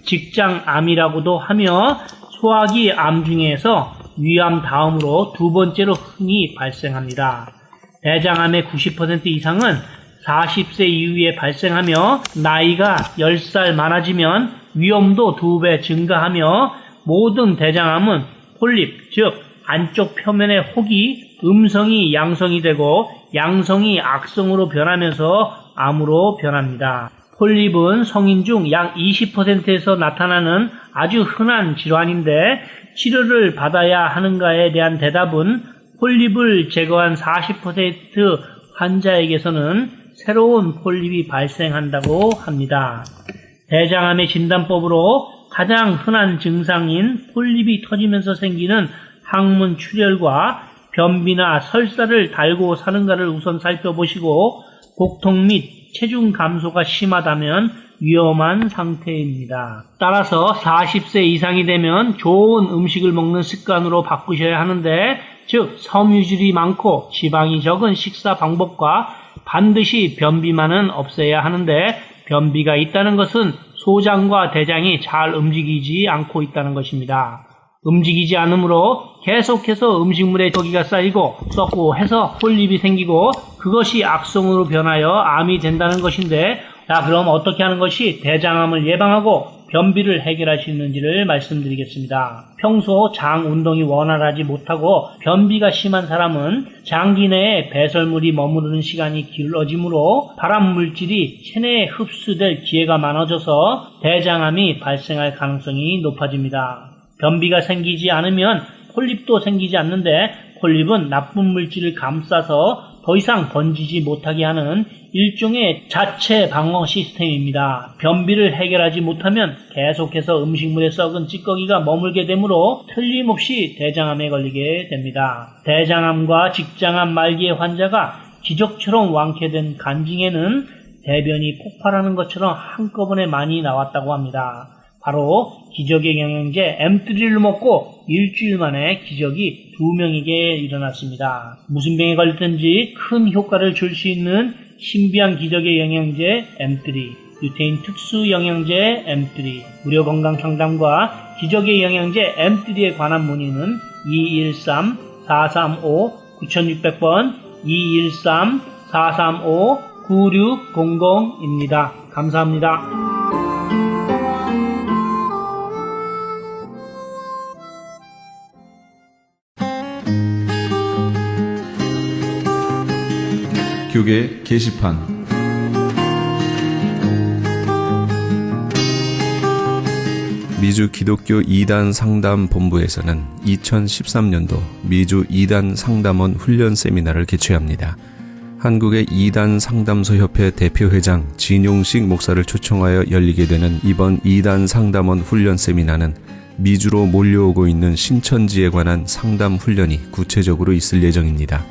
S4: 직장암이라고도 하며 소화기 암 중에서 위암 다음으로 두 번째로 흔히 발생합니다. 대장암의 90% 이상은 40세 이후에 발생하며 나이가 10살 많아지면 위험도 2배 증가하며 모든 대장암은 폴립, 즉 안쪽 표면의 혹이 음성이 양성이 되고 양성이 악성으로 변하면서 암으로 변합니다. 폴립은 성인 중 약 20%에서 나타나는 아주 흔한 질환인데 치료를 받아야 하는가에 대한 대답은 폴립을 제거한 40% 환자에게서는 새로운 폴립이 발생한다고 합니다. 대장암의 진단법으로 가장 흔한 증상인 폴립이 터지면서 생기는 항문 출혈과 변비나 설사를 달고 사는가를 우선 살펴보시고 복통 및 체중 감소가 심하다면 위험한 상태입니다. 따라서 40세 이상이 되면 좋은 음식을 먹는 습관으로 바꾸셔야 하는데 즉 섬유질이 많고 지방이 적은 식사 방법과 반드시 변비만은 없애야 하는데 변비가 있다는 것은 소장과 대장이 잘 움직이지 않고 있다는 것입니다. 움직이지 않으므로 계속해서 음식물에 찌꺼기가 쌓이고 썩고 해서 폴립이 생기고 그것이 악성으로 변하여 암이 된다는 것인데 자, 그럼 어떻게 하는 것이 대장암을 예방하고 변비를 해결할 수 있는지를 말씀드리겠습니다. 평소 장 운동이 원활하지 못하고 변비가 심한 사람은 장기 내에 배설물이 머무르는 시간이 길어지므로 발암 물질이 체내에 흡수될 기회가 많아져서 대장암이 발생할 가능성이 높아집니다. 변비가 생기지 않으면 폴립도 생기지 않는데 폴립은 나쁜 물질을 감싸서 더 이상 번지지 못하게 하는 일종의 자체 방어 시스템입니다. 변비를 해결하지 못하면 계속해서 음식물에 썩은 찌꺼기가 머물게 되므로 틀림없이 대장암에 걸리게 됩니다. 대장암과 직장암 말기의 환자가 기적처럼 완쾌된 간증에는 대변이 폭발하는 것처럼 한꺼번에 많이 나왔다고 합니다. 바로 기적의 영양제 M3를 먹고 일주일 만에 기적이 2명에게 일어났습니다. 무슨 병에 걸렸든지 큰 효과를 줄 수 있는 신비한 기적의 영양제 M3, 유태인 특수 영양제 M3, 무료 건강 상담과 기적의 영양제 M3에 관한 문의는 213-435-9600번, 213-435-9600입니다. 감사합니다.
S1: 교계 게시판 미주 기독교 2단 상담 본부에서는 2013년도 미주 2단 상담원 훈련 세미나를 개최합니다. 한국의 2단 상담소 협회 대표회장 진용식 목사를 초청하여 열리게 되는 이번 2단 상담원 훈련 세미나는 미주로 몰려오고 있는 신천지에 관한 상담 훈련이 구체적으로 있을 예정입니다.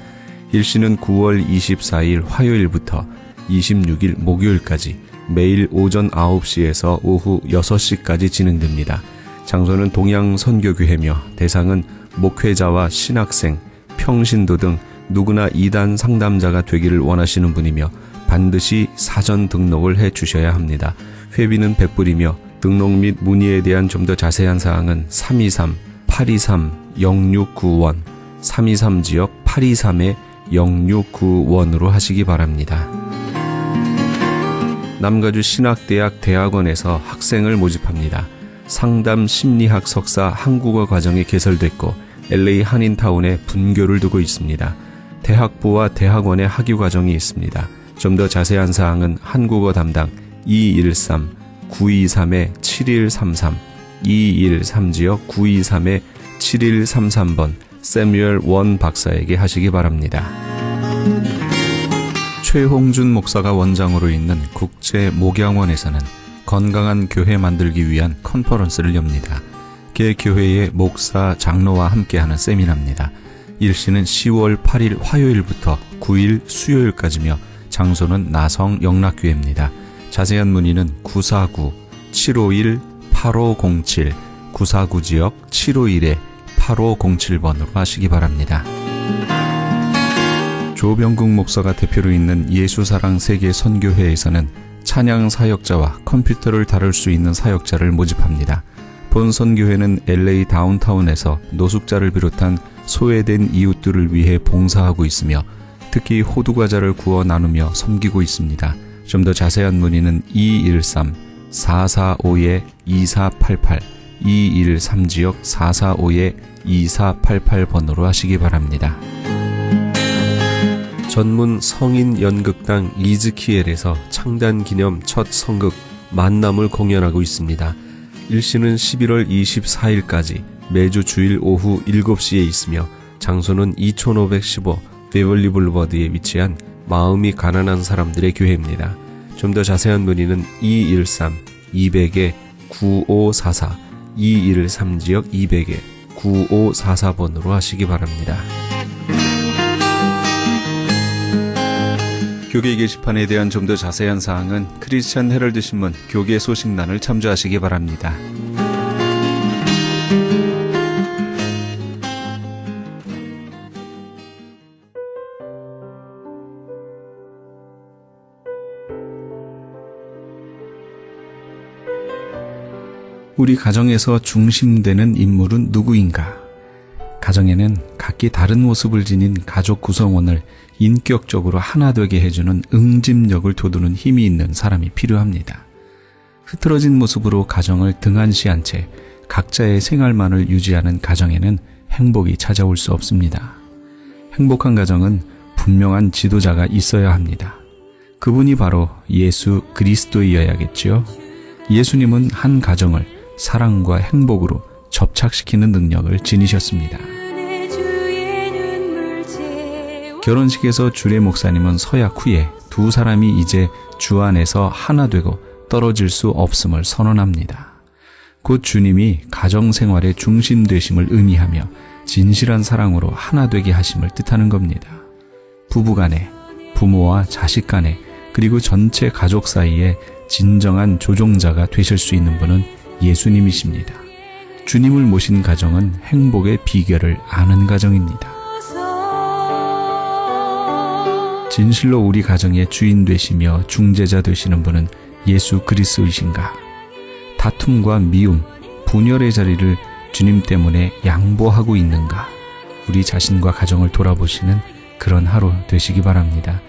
S1: 일시는 9월 24일 화요일부터 26일 목요일까지 매일 오전 9시에서 오후 6시까지 진행됩니다. 장소는 동양선교교회며 대상은 목회자와 신학생, 평신도 등 누구나 2단 상담자가 되기를 원하시는 분이며 반드시 사전 등록을 해 주셔야 합니다. 회비는 100불이며 등록 및 문의에 대한 좀 더 자세한 사항은 323-823-0691, 323지역 823-0691으로 하시기 바랍니다. 남가주 신학대학 대학원에서 학생을 모집합니다. 상담 심리학 석사 한국어 과정이 개설됐고 LA 한인타운에 분교를 두고 있습니다. 대학부와 대학원의 학위 과정이 있습니다. 좀 더 자세한 사항은 한국어 담당 213-923-7133 213-923-7133번 세뮤얼 원 박사에게 하시기 바랍니다. 최홍준 목사가 원장으로 있는 국제목양원에서는 건강한 교회 만들기 위한 컨퍼런스를 엽니다. 개 교회의 목사, 장로와 함께하는 세미나입니다. 일시는 10월 8일 화요일부터 9일 수요일까지며 장소는 나성 영락교회입니다. 자세한 문의는 949-751-8507 949지역 751-8507번으로 하시기 바랍니다. 조병국 목사가 대표로 있는 예수사랑 세계 선교회에서는 찬양 사역자와 컴퓨터를 다룰 수 있는 사역자를 모집합니다. 본 선교회는 LA 다운타운에서 노숙자를 비롯한 소외된 이웃들을 위해 봉사하고 있으며 특히 호두과자를 구워 나누며 섬기고 있습니다. 좀 더 자세한 문의는 213-445-2488 213지역 445-2488번으로 하시기 바랍니다. 전문 성인 연극당 이즈키엘에서 창단 기념 첫 성극 만남을 공연하고 있습니다. 일시는 11월 24일까지 매주 주일 오후 7시에 있으며 장소는 2515 베벌리 블루버드에 위치한 마음이 가난한 사람들의 교회입니다. 좀 더 자세한 문의는 213-200-9544 213지역 200-9544번으로 하시기 바랍니다. 교계 게시판에 대한 좀 더 자세한 사항은 크리스찬 헤럴드 신문 교계 소식란을 참조하시기 바랍니다. 우리 가정에서 중심되는 인물은 누구인가? 가정에는 각기 다른 모습을 지닌 가족 구성원을 인격적으로 하나 되게 해주는 응집력을 돋우는 힘이 있는 사람이 필요합니다. 흐트러진 모습으로 가정을 등한시한 채 각자의 생활만을 유지하는 가정에는 행복이 찾아올 수 없습니다. 행복한 가정은 분명한 지도자가 있어야 합니다. 그분이 바로 예수 그리스도이어야겠지요. 예수님은 한 가정을 사랑과 행복으로 접착시키는 능력을 지니셨습니다. 결혼식에서 주례 목사님은 서약 후에 두 사람이 이제 주 안에서 하나 되고 떨어질 수 없음을 선언합니다. 곧 주님이 가정생활의 중심 되심을 의미하며 진실한 사랑으로 하나 되게 하심을 뜻하는 겁니다. 부부간에, 부모와 자식 간에, 그리고 전체 가족 사이에 진정한 조종자가 되실 수 있는 분은 예수님이십니다. 주님을 모신 가정은 행복의 비결을 아는 가정입니다. 진실로 우리 가정의 주인 되시며 중재자 되시는 분은 예수 그리스도이신가? 다툼과 미움, 분열의 자리를 주님 때문에 양보하고 있는가? 우리 자신과 가정을 돌아보시는 그런 하루 되시기 바랍니다.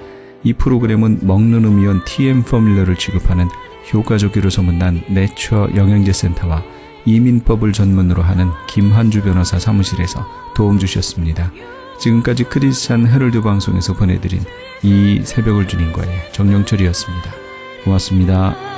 S1: 이 프로그램은 먹는 음이온 TM 포뮬러를 취급하는 효과적기로 소문난 내처 영양제 센터와 이민법을 전문으로 하는 김한주 변호사 사무실에서 도움 주셨습니다. 지금까지 크리스찬 헤럴드 방송에서 보내드린 이 새벽을 주님과의 정영철이었습니다. 고맙습니다.